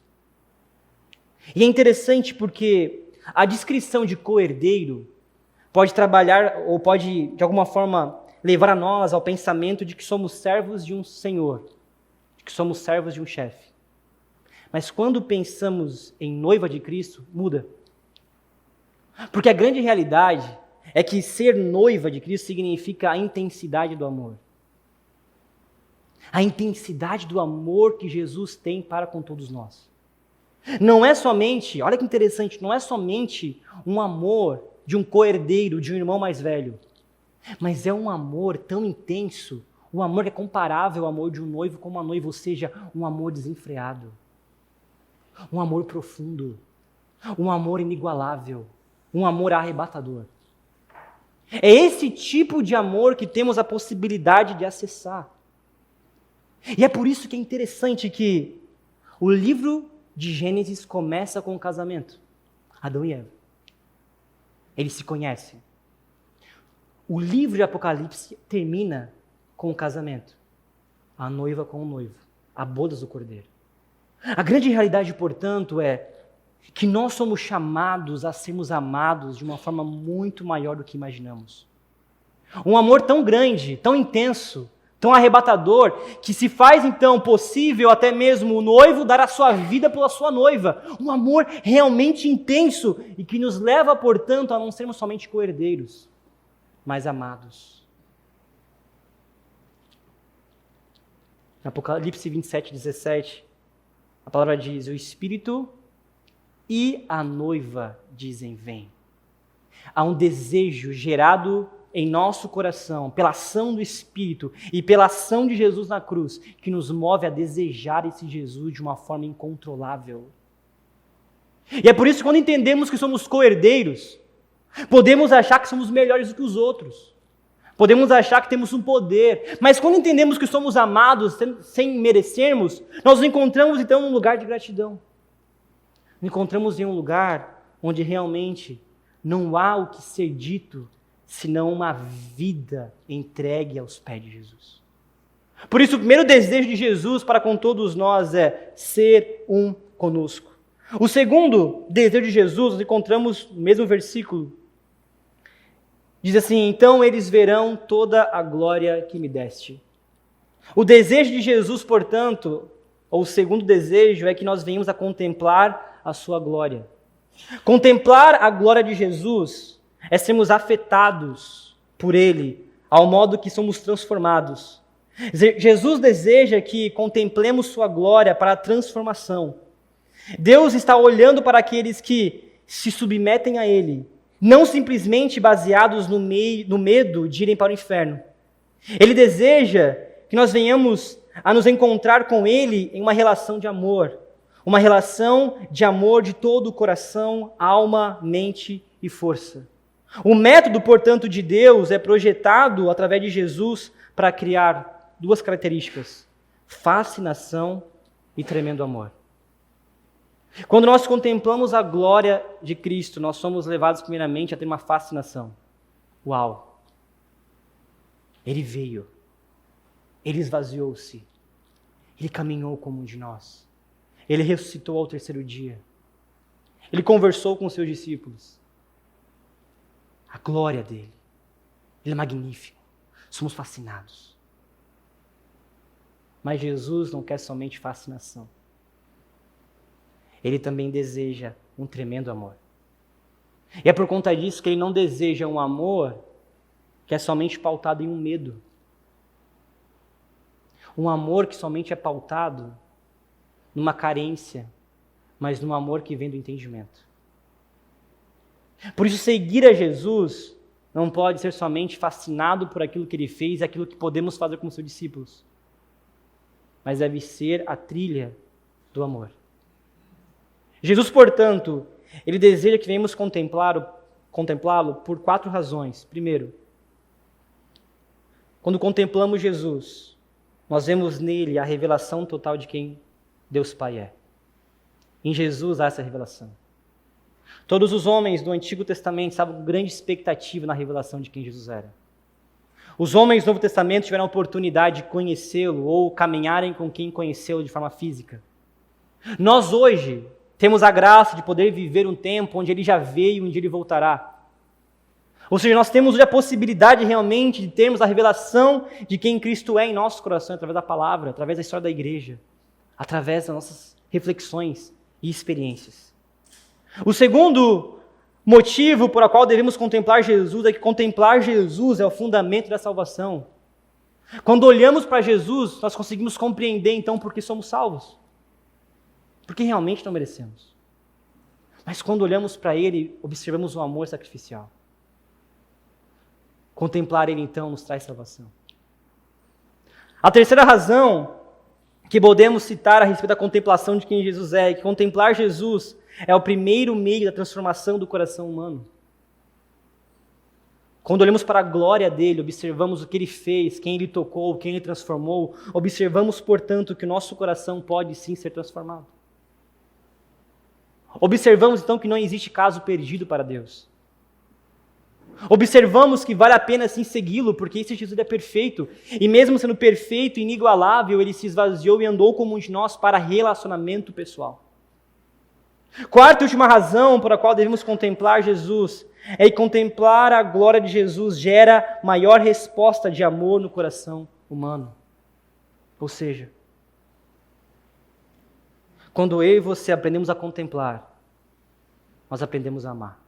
E é interessante porque a descrição de co-herdeiro pode trabalhar ou pode, de alguma forma, levar a nós ao pensamento de que somos servos de um Senhor, que somos servos de um chefe. Mas quando pensamos em noiva de Cristo, muda. Porque a grande realidade é que ser noiva de Cristo significa a intensidade do amor. A intensidade do amor que Jesus tem para com todos nós. Não é somente, olha que interessante, não é somente um amor de um co-herdeiro, de um irmão mais velho. Mas é um amor tão intenso, um amor que é comparável ao amor de um noivo com uma noiva, ou seja, um amor desenfreado. Um amor profundo, um amor inigualável, um amor arrebatador. É esse tipo de amor que temos a possibilidade de acessar. E é por isso que é interessante que o livro de Gênesis começa com o casamento. Adão e Eva. Eles se conhecem. O livro de Apocalipse termina com o casamento. A noiva com o noivo. A bodas do cordeiro. A grande realidade, portanto, é que nós somos chamados a sermos amados de uma forma muito maior do que imaginamos. Um amor tão grande, tão intenso, tão arrebatador, que se faz então possível até mesmo o noivo dar a sua vida pela sua noiva. Um amor realmente intenso e que nos leva, portanto, a não sermos somente co-herdeiros, mas amados. Em Apocalipse 27, 17, a palavra diz: o Espírito e a noiva dizem vem. Há um desejo gerado em nosso coração, pela ação do Espírito e pela ação de Jesus na cruz, que nos move a desejar esse Jesus de uma forma incontrolável. E é por isso que quando entendemos que somos co-herdeiros, podemos achar que somos melhores do que os outros. Podemos achar que temos um poder, mas quando entendemos que somos amados sem merecermos, nós nos encontramos então num lugar de gratidão. Nos encontramos em um lugar onde realmente não há o que ser dito, senão uma vida entregue aos pés de Jesus. Por isso, o primeiro desejo de Jesus para com todos nós é ser um conosco. O segundo desejo de Jesus, nós encontramos no mesmo versículo. Diz assim: então eles verão toda a glória que me deste. O desejo de Jesus, portanto, ou o segundo desejo, é que nós venhamos a contemplar a sua glória. Contemplar a glória de Jesus é sermos afetados por Ele, ao modo que somos transformados. Jesus deseja que contemplemos sua glória para a transformação. Deus está olhando para aqueles que se submetem a Ele, não simplesmente baseados no medo de irem para o inferno. Ele deseja que nós venhamos a nos encontrar com Ele em uma relação de amor. Uma relação de amor de todo o coração, alma, mente e força. O método, portanto, de Deus é projetado através de Jesus para criar duas características: fascinação e tremendo amor. Quando nós contemplamos a glória de Cristo, nós somos levados primeiramente a ter uma fascinação. Uau! Ele veio, Ele esvaziou-se, Ele caminhou como um de nós. Ele ressuscitou ao terceiro dia. Ele conversou com seus discípulos. A glória dele. Ele é magnífico. Somos fascinados. Mas Jesus não quer somente fascinação. Ele também deseja um tremendo amor. E é por conta disso que ele não deseja um amor que é somente pautado em um medo. Um amor que somente é pautado numa carência, mas num amor que vem do entendimento. Por isso, seguir a Jesus não pode ser somente fascinado por aquilo que Ele fez e aquilo que podemos fazer como seus discípulos, mas deve ser a trilha do amor. Jesus, portanto, Ele deseja que venhamos contemplá-lo por 4 razões. Primeiro, quando contemplamos Jesus, nós vemos nele a revelação total de quem Deus Pai é. Em Jesus há essa revelação. Todos os homens do Antigo Testamento estavam com grande expectativa na revelação de quem Jesus era. Os homens do Novo Testamento tiveram a oportunidade de conhecê-lo ou caminharem com quem conheceu de forma física. Nós hoje temos a graça de poder viver um tempo onde ele já veio e onde ele voltará. Ou seja, nós temos hoje a possibilidade realmente de termos a revelação de quem Cristo é em nosso coração, através da palavra, através da história da igreja, através das nossas reflexões e experiências. O segundo motivo por qual devemos contemplar Jesus é que contemplar Jesus é o fundamento da salvação. Quando olhamos para Jesus, nós conseguimos compreender então por que somos salvos. Porque realmente não merecemos. Mas quando olhamos para Ele, observamos um amor sacrificial. Contemplar Ele então nos traz salvação. A terceira razão que podemos citar a respeito da contemplação de quem Jesus é que contemplar Jesus é o primeiro meio da transformação do coração humano. Quando olhamos para a glória dele, observamos o que ele fez, quem ele tocou, quem ele transformou, observamos, portanto, que o nosso coração pode sim ser transformado. Observamos então que não existe caso perdido para Deus. Observamos que vale a pena sim segui-lo, porque esse Jesus é perfeito. E mesmo sendo perfeito e inigualável, ele se esvaziou e andou como um de nós para relacionamento pessoal. Quarta e última razão por a qual devemos contemplar Jesus é que contemplar a glória de Jesus gera maior resposta de amor no coração humano. Ou seja, quando eu e você aprendemos a contemplar, nós aprendemos a amar.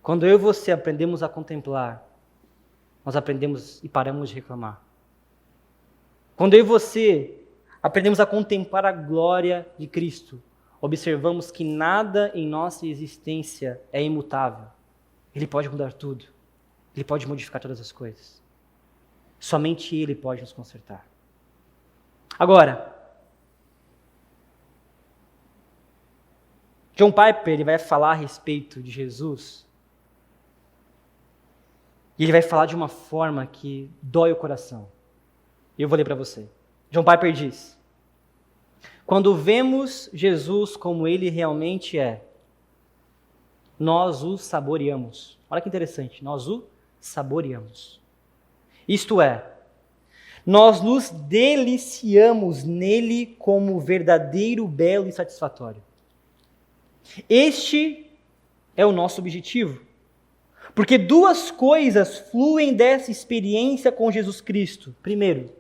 Quando eu e você aprendemos a contemplar, nós aprendemos e paramos de reclamar. Quando eu e você aprendemos a contemplar a glória de Cristo, observamos que nada em nossa existência é imutável. Ele pode mudar tudo. Ele pode modificar todas as coisas. Somente Ele pode nos consertar. Agora, John Piper ele vai falar a respeito de Jesus e ele vai falar de uma forma que dói o coração. E eu vou ler para você. John Piper diz: quando vemos Jesus como Ele realmente é, nós o saboreamos. Olha que interessante, nós o saboreamos. Isto é, nós nos deliciamos nele como verdadeiro, belo e satisfatório. Este é o nosso objetivo. Porque duas coisas fluem dessa experiência com Jesus Cristo. Primeiro,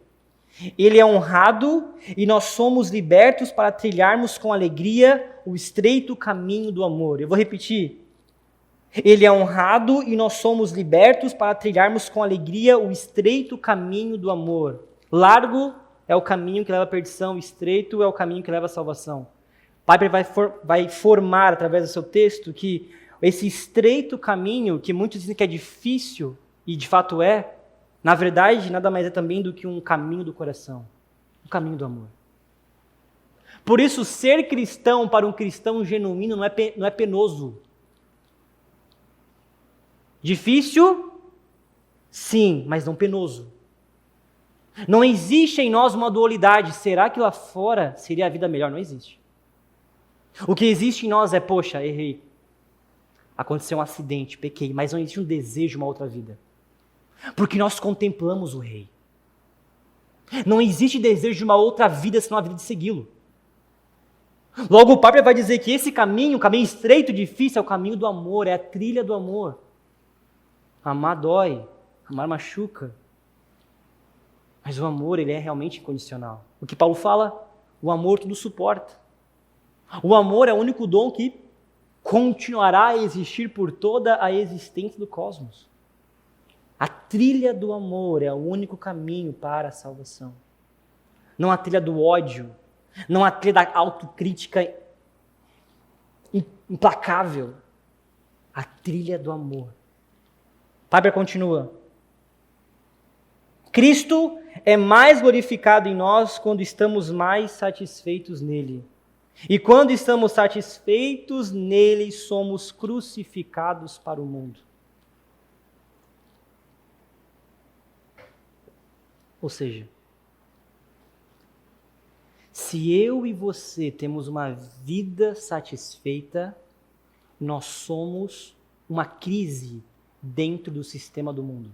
Ele é honrado e nós somos libertos para trilharmos com alegria o estreito caminho do amor. Eu vou repetir. Ele é honrado e nós somos libertos para trilharmos com alegria o estreito caminho do amor. Largo é o caminho que leva à perdição, estreito é o caminho que leva à salvação. Piper vai formar, através do seu texto, que esse estreito caminho, que muitos dizem que é difícil, e de fato é, na verdade, nada mais é também do que um caminho do coração, um caminho do amor. Por isso, ser cristão para um cristão genuíno não é penoso. Difícil? Sim, mas não penoso. Não existe em nós uma dualidade. Será que lá fora seria a vida melhor? Não existe. O que existe em nós é, poxa, errei. Aconteceu um acidente, pequei, mas não existe um desejo de uma outra vida. Porque nós contemplamos o Rei. Não existe desejo de uma outra vida senão a vida de segui-lo. Logo o Papa vai dizer que esse caminho, o caminho estreito e difícil, é o caminho do amor, é a trilha do amor. Amar dói, amar machuca. Mas o amor, ele é realmente incondicional. O que Paulo fala? O amor tudo suporta. O amor é o único dom que continuará a existir por toda a existência do cosmos. A trilha do amor é o único caminho para a salvação. Não a trilha do ódio, não a trilha da autocrítica implacável. A trilha do amor. Piper continua. Cristo é mais glorificado em nós quando estamos mais satisfeitos nele. E quando estamos satisfeitos nele, somos crucificados para o mundo. Ou seja, se eu e você temos uma vida satisfeita, nós somos uma crise dentro do sistema do mundo.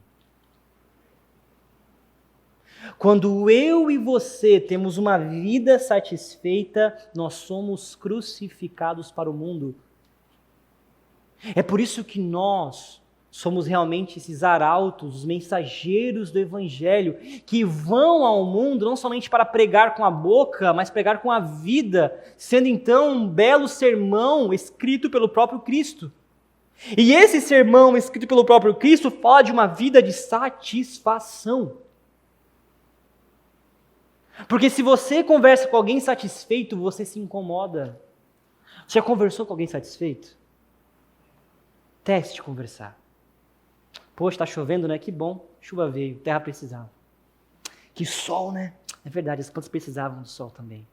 Quando eu e você temos uma vida satisfeita, nós somos crucificados para o mundo. É por isso que nós somos realmente esses arautos, os mensageiros do Evangelho, que vão ao mundo não somente para pregar com a boca, mas pregar com a vida, sendo então um belo sermão escrito pelo próprio Cristo. E esse sermão escrito pelo próprio Cristo fala de uma vida de satisfação. Porque se você conversa com alguém satisfeito, você se incomoda. Você já conversou com alguém satisfeito? Teste conversar. Poxa, está chovendo, né? Que bom, chuva veio, terra precisava. Que sol, né? É verdade, as plantas precisavam do sol também.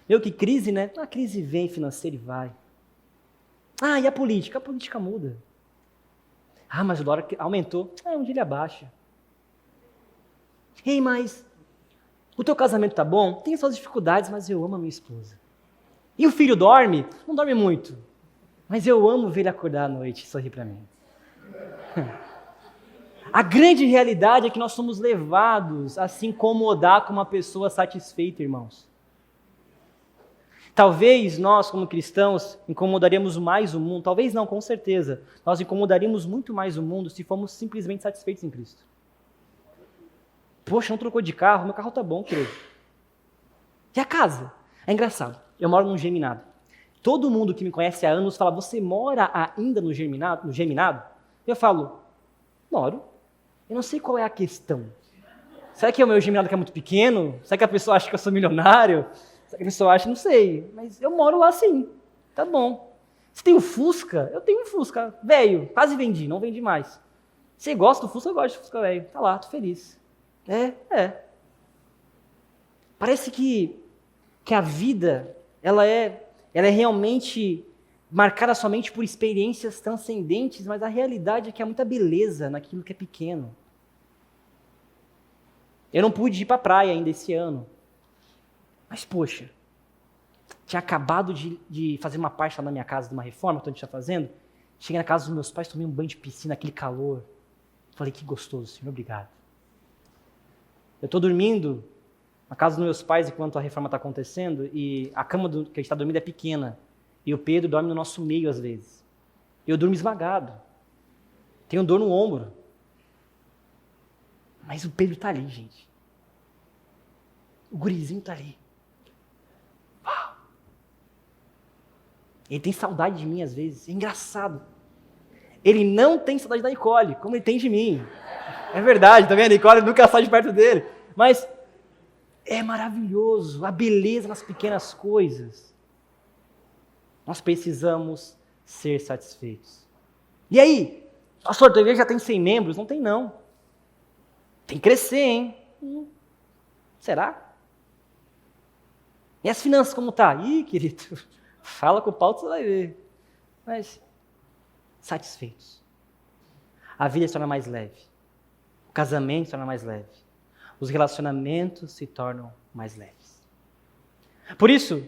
Meu, que crise, né? A crise vem financeira e vai. Ah, e a política? A política muda. Ah, mas o dólar aumentou. Ah, um dia ele abaixa. Ei, mas o teu casamento tá bom? Tem suas dificuldades, mas eu amo a minha esposa. E o filho dorme? Não dorme muito. Mas eu amo ver ele acordar à noite e sorrir para mim. A grande realidade é que nós somos levados a se incomodar com uma pessoa satisfeita, irmãos. Talvez nós, como cristãos, incomodaríamos mais o mundo. Talvez não, com certeza. Nós incomodaríamos muito mais o mundo se formos simplesmente satisfeitos em Cristo. Poxa, não trocou de carro? Meu carro tá bom, querido. E a casa? É engraçado. Eu moro num geminado. Todo mundo que me conhece há anos fala, você mora ainda no geminado? Eu falo, moro. Eu não sei qual é a questão. Será que é o meu geminado que é muito pequeno? Será que a pessoa acha que eu sou milionário? Será que a pessoa acha? Não sei. Mas eu moro lá sim. Tá bom. Você tem um Fusca? Eu tenho um Fusca. Velho, quase vendi, não vendi mais. Você gosta do Fusca? Eu gosto do Fusca velho. Tá lá, tô feliz. É. Parece que a vida, ela é realmente marcada somente por experiências transcendentes, mas a realidade é que há muita beleza naquilo que é pequeno. Eu não pude ir para a praia ainda esse ano, mas poxa, tinha acabado de fazer uma parte lá na minha casa de uma reforma que a gente está fazendo. Cheguei na casa dos meus pais, tomei um banho de piscina, aquele calor. Falei, que gostoso, Senhor, obrigado. Eu estou dormindo na casa dos meus pais enquanto a reforma está acontecendo e a cama que a gente está dormindo é pequena. E o Pedro dorme no nosso meio às vezes. Eu durmo esmagado. Tenho dor no ombro. Mas o Pedro está ali, gente. O gurizinho está ali. Uau. Ele tem saudade de mim às vezes. É engraçado. Ele não tem saudade da Nicole, como ele tem de mim. É verdade, tá vendo? A Nicole nunca sai de perto dele. Mas é maravilhoso a beleza nas pequenas coisas. Nós precisamos ser satisfeitos. E aí? Pastor, a igreja já tem 100 membros? Não tem não. Tem que crescer, hein? Será? E as finanças como tá? Ih, querido, fala com o Paulo, você vai ver. Mas satisfeitos. A vida se torna mais leve. O casamento se torna mais leve. Os relacionamentos se tornam mais leves. Por isso,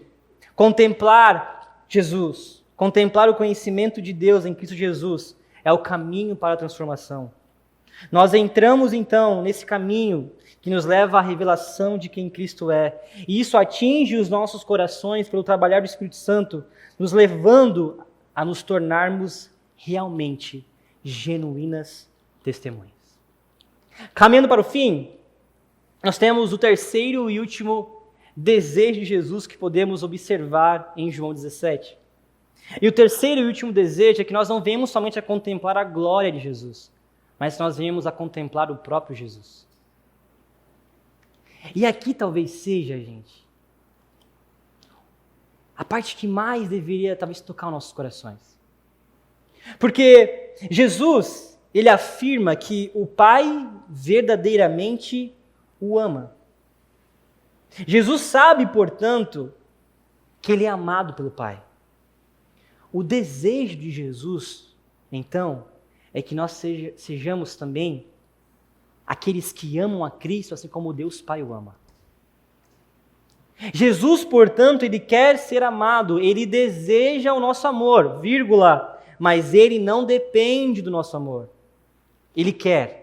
contemplar Jesus, contemplar o conhecimento de Deus em Cristo Jesus é o caminho para a transformação. Nós entramos então nesse caminho que nos leva à revelação de quem Cristo é. E isso atinge os nossos corações pelo trabalhar do Espírito Santo, nos levando a nos tornarmos realmente genuínas testemunhas. Caminhando para o fim, nós temos o terceiro e último desejo de Jesus que podemos observar em João 17. E o terceiro e último desejo é que nós não venhamos somente a contemplar a glória de Jesus, mas nós venhamos a contemplar o próprio Jesus. E aqui talvez seja, gente, a parte que mais deveria talvez tocar os nossos corações. Porque Jesus, ele afirma que o Pai verdadeiramente o ama. Jesus sabe, portanto, que ele é amado pelo Pai. O desejo de Jesus, então, é que nós sejamos também aqueles que amam a Cristo, assim como Deus Pai o ama. Jesus, portanto, ele quer ser amado, ele deseja o nosso amor, vírgula, mas ele não depende do nosso amor. Ele quer.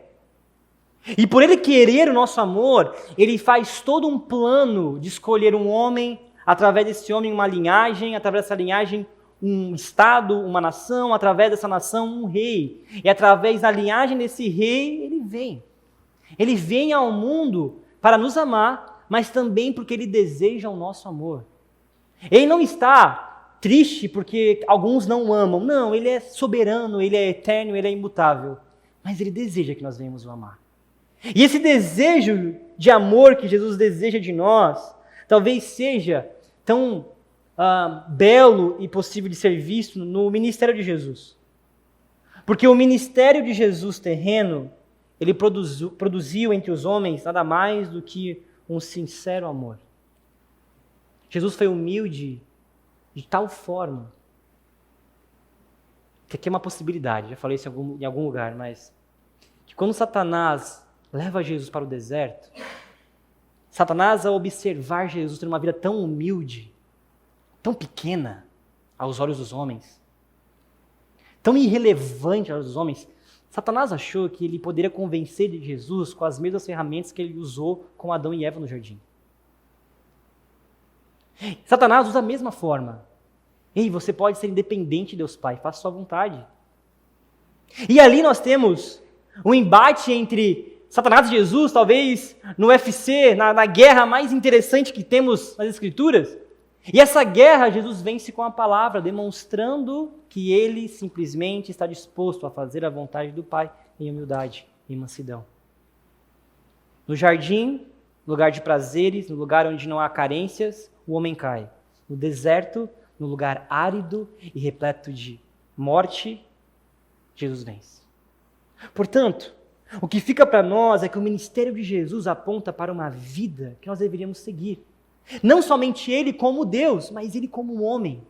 E por ele querer o nosso amor, ele faz todo um plano de escolher um homem, através desse homem uma linhagem, através dessa linhagem um estado, uma nação, através dessa nação, um rei. E através da linhagem desse rei, ele vem. Ele vem ao mundo para nos amar, mas também porque ele deseja o nosso amor. Ele não está triste porque alguns não o amam. Não, ele é soberano, ele é eterno, ele é imutável. Mas ele deseja que nós venhamos o amar. E esse desejo de amor que Jesus deseja de nós, talvez seja tão belo e possível de ser visto no ministério de Jesus. Porque o ministério de Jesus terreno, ele produziu entre os homens nada mais do que um sincero amor. Jesus foi humilde de tal forma, que aqui é uma possibilidade, já falei isso em algum lugar, mas que quando Satanás leva Jesus para o deserto, Satanás, ao observar Jesus ter uma vida tão humilde, tão pequena aos olhos dos homens, tão irrelevante aos olhos dos homens, Satanás achou que ele poderia convencer de Jesus com as mesmas ferramentas que ele usou com Adão e Eva no jardim. Satanás usa a mesma forma. Ei, você pode ser independente de Deus Pai, faça sua vontade. E ali nós temos um embate entre Satanás e Jesus, talvez no UFC, na guerra mais interessante que temos nas Escrituras. E essa guerra Jesus vence com a palavra, demonstrando que ele simplesmente está disposto a fazer a vontade do Pai em humildade e mansidão. No jardim, lugar de prazeres, no lugar onde não há carências, o homem cai. No deserto, no lugar árido e repleto de morte, Jesus vence. Portanto, o que fica para nós é que o ministério de Jesus aponta para uma vida que nós deveríamos seguir. Não somente ele como Deus, mas ele como um homem,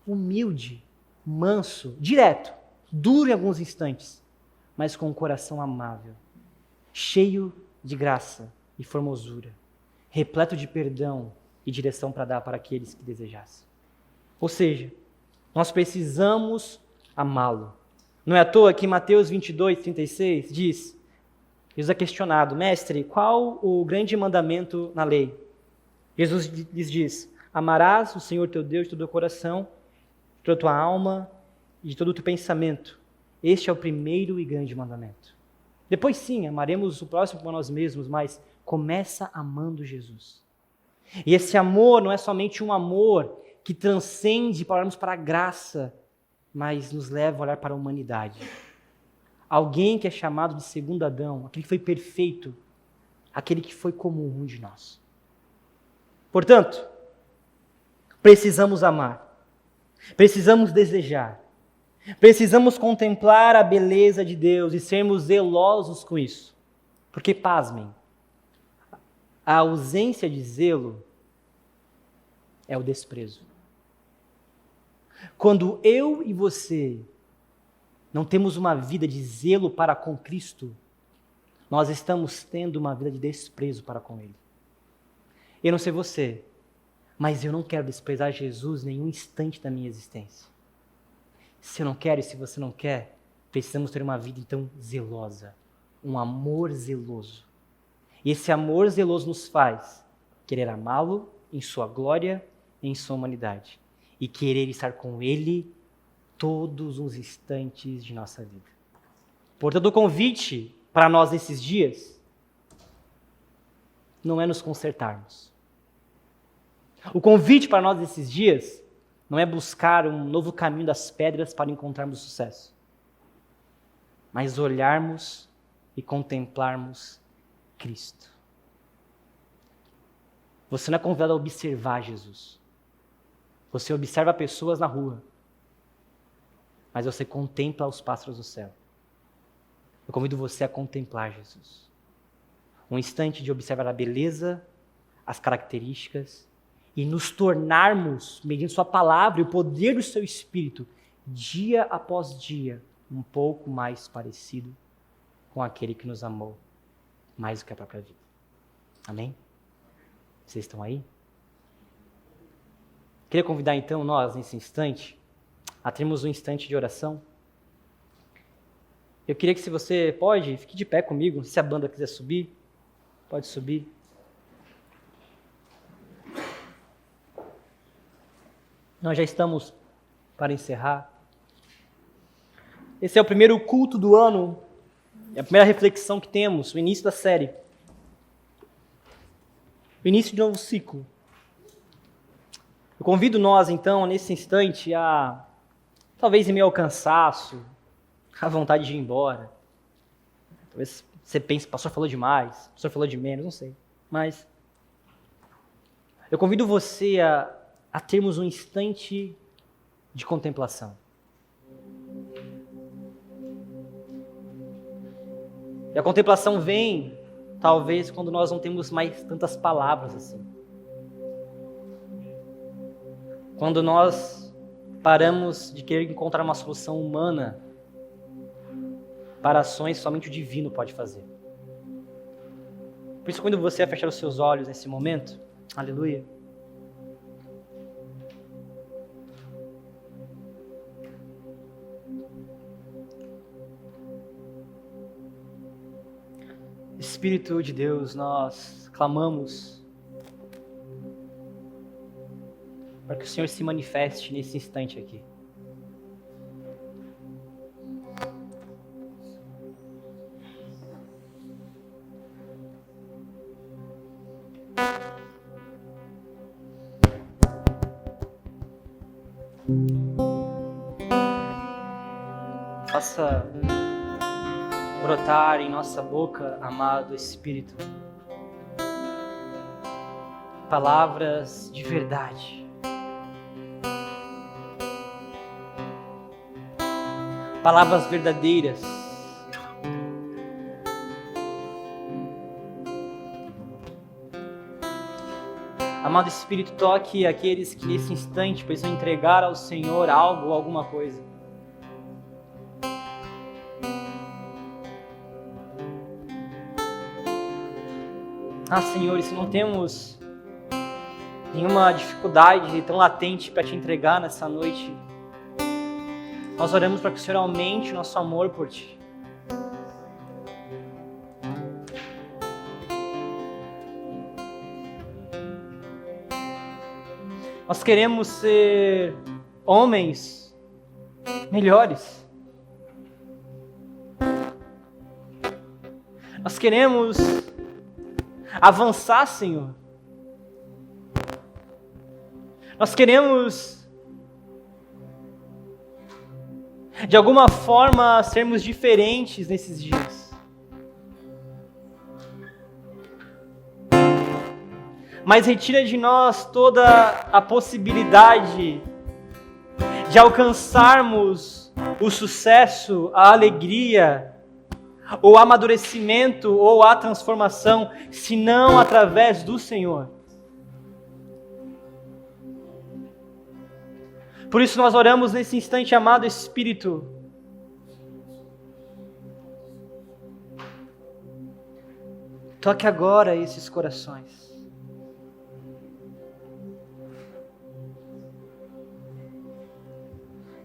humilde, manso, direto, duro em alguns instantes, mas com um coração amável, cheio de graça e formosura, repleto de perdão e direção para dar para aqueles que desejassem. Ou seja, nós precisamos amá-lo. Não é à toa que Mateus 22, 36 diz, Jesus é questionado, mestre, qual o grande mandamento na lei? Jesus lhes diz, amarás o Senhor teu Deus de todo o coração, de toda a tua alma e de todo o teu pensamento. Este é o primeiro e grande mandamento. Depois sim, amaremos o próximo como nós mesmos, mas começa amando Jesus. E esse amor não é somente um amor que transcende para olharmos para a graça, mas nos leva a olhar para a humanidade. Alguém que é chamado de segundo Adão, aquele que foi perfeito, aquele que foi como um de nós. Portanto, precisamos amar, precisamos desejar, precisamos contemplar a beleza de Deus e sermos zelosos com isso. Porque, pasmem, a ausência de zelo é o desprezo. Quando eu e você não temos uma vida de zelo para com Cristo, nós estamos tendo uma vida de desprezo para com Ele. Eu não sei você, mas eu não quero desprezar Jesus nenhum instante da minha existência. Se eu não quero e se você não quer, precisamos ter uma vida então zelosa, um amor zeloso. E esse amor zeloso nos faz querer amá-lo em sua glória e em sua humanidade. E querer estar com Ele todos os instantes de nossa vida. Portanto, o convite para nós nesses dias não é nos consertarmos. O convite para nós nesses dias não é buscar um novo caminho das pedras para encontrarmos sucesso, mas olharmos e contemplarmos Cristo. Você não é convidado a observar Jesus. Você observa pessoas na rua, mas você contempla os pássaros do céu. Eu convido você a contemplar Jesus. Um instante de observar a beleza, as características, e nos tornarmos, mediante sua palavra e o poder do seu Espírito, dia após dia, um pouco mais parecido com aquele que nos amou mais do que a própria vida. Amém? Vocês estão aí? Queria convidar então nós, nesse instante, a termos um instante de oração. Eu queria que, se você pode, fique de pé comigo, se a banda quiser subir, pode subir. Nós já estamos para encerrar. Esse é o primeiro culto do ano, é a primeira reflexão que temos, o início da série. O início de um novo ciclo. Eu convido nós, então, nesse instante, a, talvez em meio ao cansaço, a vontade de ir embora. Talvez você pense, o pastor falou demais, o pastor falou de menos, não sei. Mas eu convido você a termos um instante de contemplação. E a contemplação vem, talvez, quando nós não temos mais tantas palavras assim. Quando nós paramos de querer encontrar uma solução humana para ações que somente o divino pode fazer. Por isso, quando você fechar os seus olhos nesse momento, aleluia, Espírito de Deus, nós clamamos para que o Senhor se manifeste nesse instante aqui. Faça brotar em nossa boca, amado Espírito, palavras de verdade, palavras verdadeiras, amado Espírito, toque aqueles que nesse instante precisam entregar ao Senhor algo ou alguma coisa. Senhor, e se não temos nenhuma dificuldade tão latente para te entregar nessa noite, nós oramos para que o Senhor aumente o nosso amor por Ti. Nós queremos ser homens melhores. Nós queremos avançar, Senhor. Nós queremos, de alguma forma, sermos diferentes nesses dias. Mas retira de nós toda a possibilidade de alcançarmos o sucesso, a alegria, ou amadurecimento, ou a transformação, senão através do Senhor. Por isso nós oramos nesse instante, amado Espírito. Toque agora esses corações.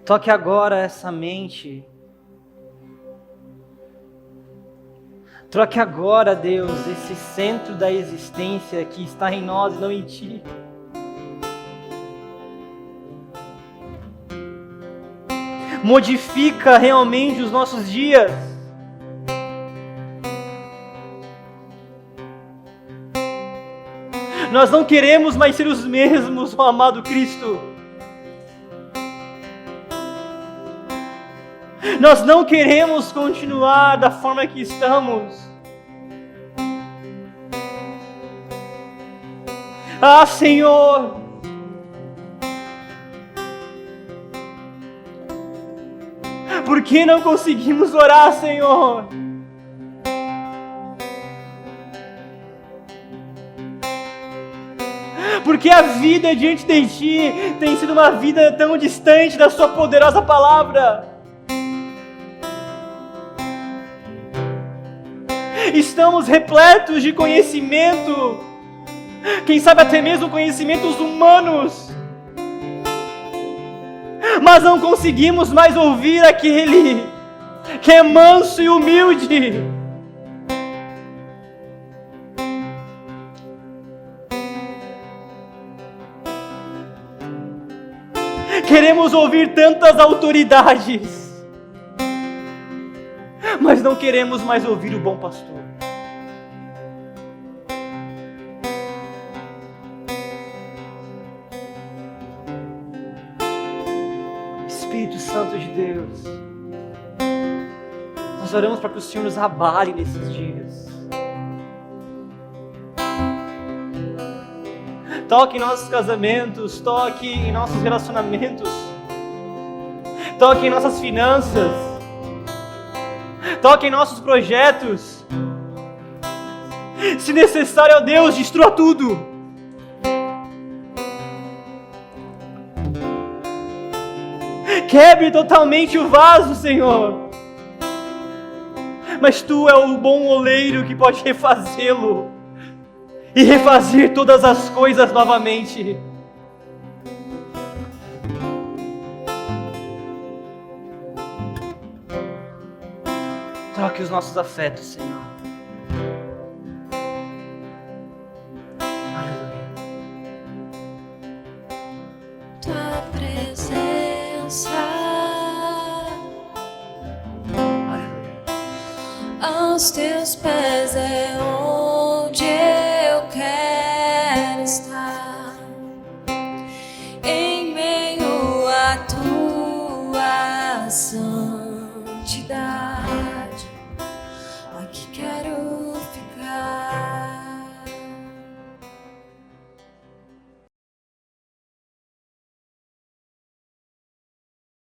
Toque agora essa mente. Troque agora, Deus, esse centro da existência que está em nós e não em Ti. Modifica realmente os nossos dias. Nós não queremos mais ser os mesmos, ó amado Cristo. Nós não queremos continuar da forma que estamos. Senhor, por que não conseguimos orar, Senhor? Porque a vida diante de Ti tem sido uma vida tão distante da Sua poderosa palavra. Estamos repletos de conhecimento, quem sabe até mesmo conhecimentos humanos, mas não conseguimos mais ouvir aquele que é manso e humilde. Queremos ouvir tantas autoridades, mas não queremos mais ouvir o bom pastor. Espírito Santo de Deus, nós oramos para que o Senhor nos abale nesses dias. Toque em nossos casamentos, toque em nossos relacionamentos, toque em nossas finanças, toque em nossos projetos. Se necessário, ó Deus, destrua tudo. Quebre totalmente o vaso, Senhor. Mas Tu é o bom oleiro que pode refazê-lo e refazer todas as coisas novamente. Troque os nossos afetos, Senhor. Aleluia. Tua presença Aleluia. aos teus pés é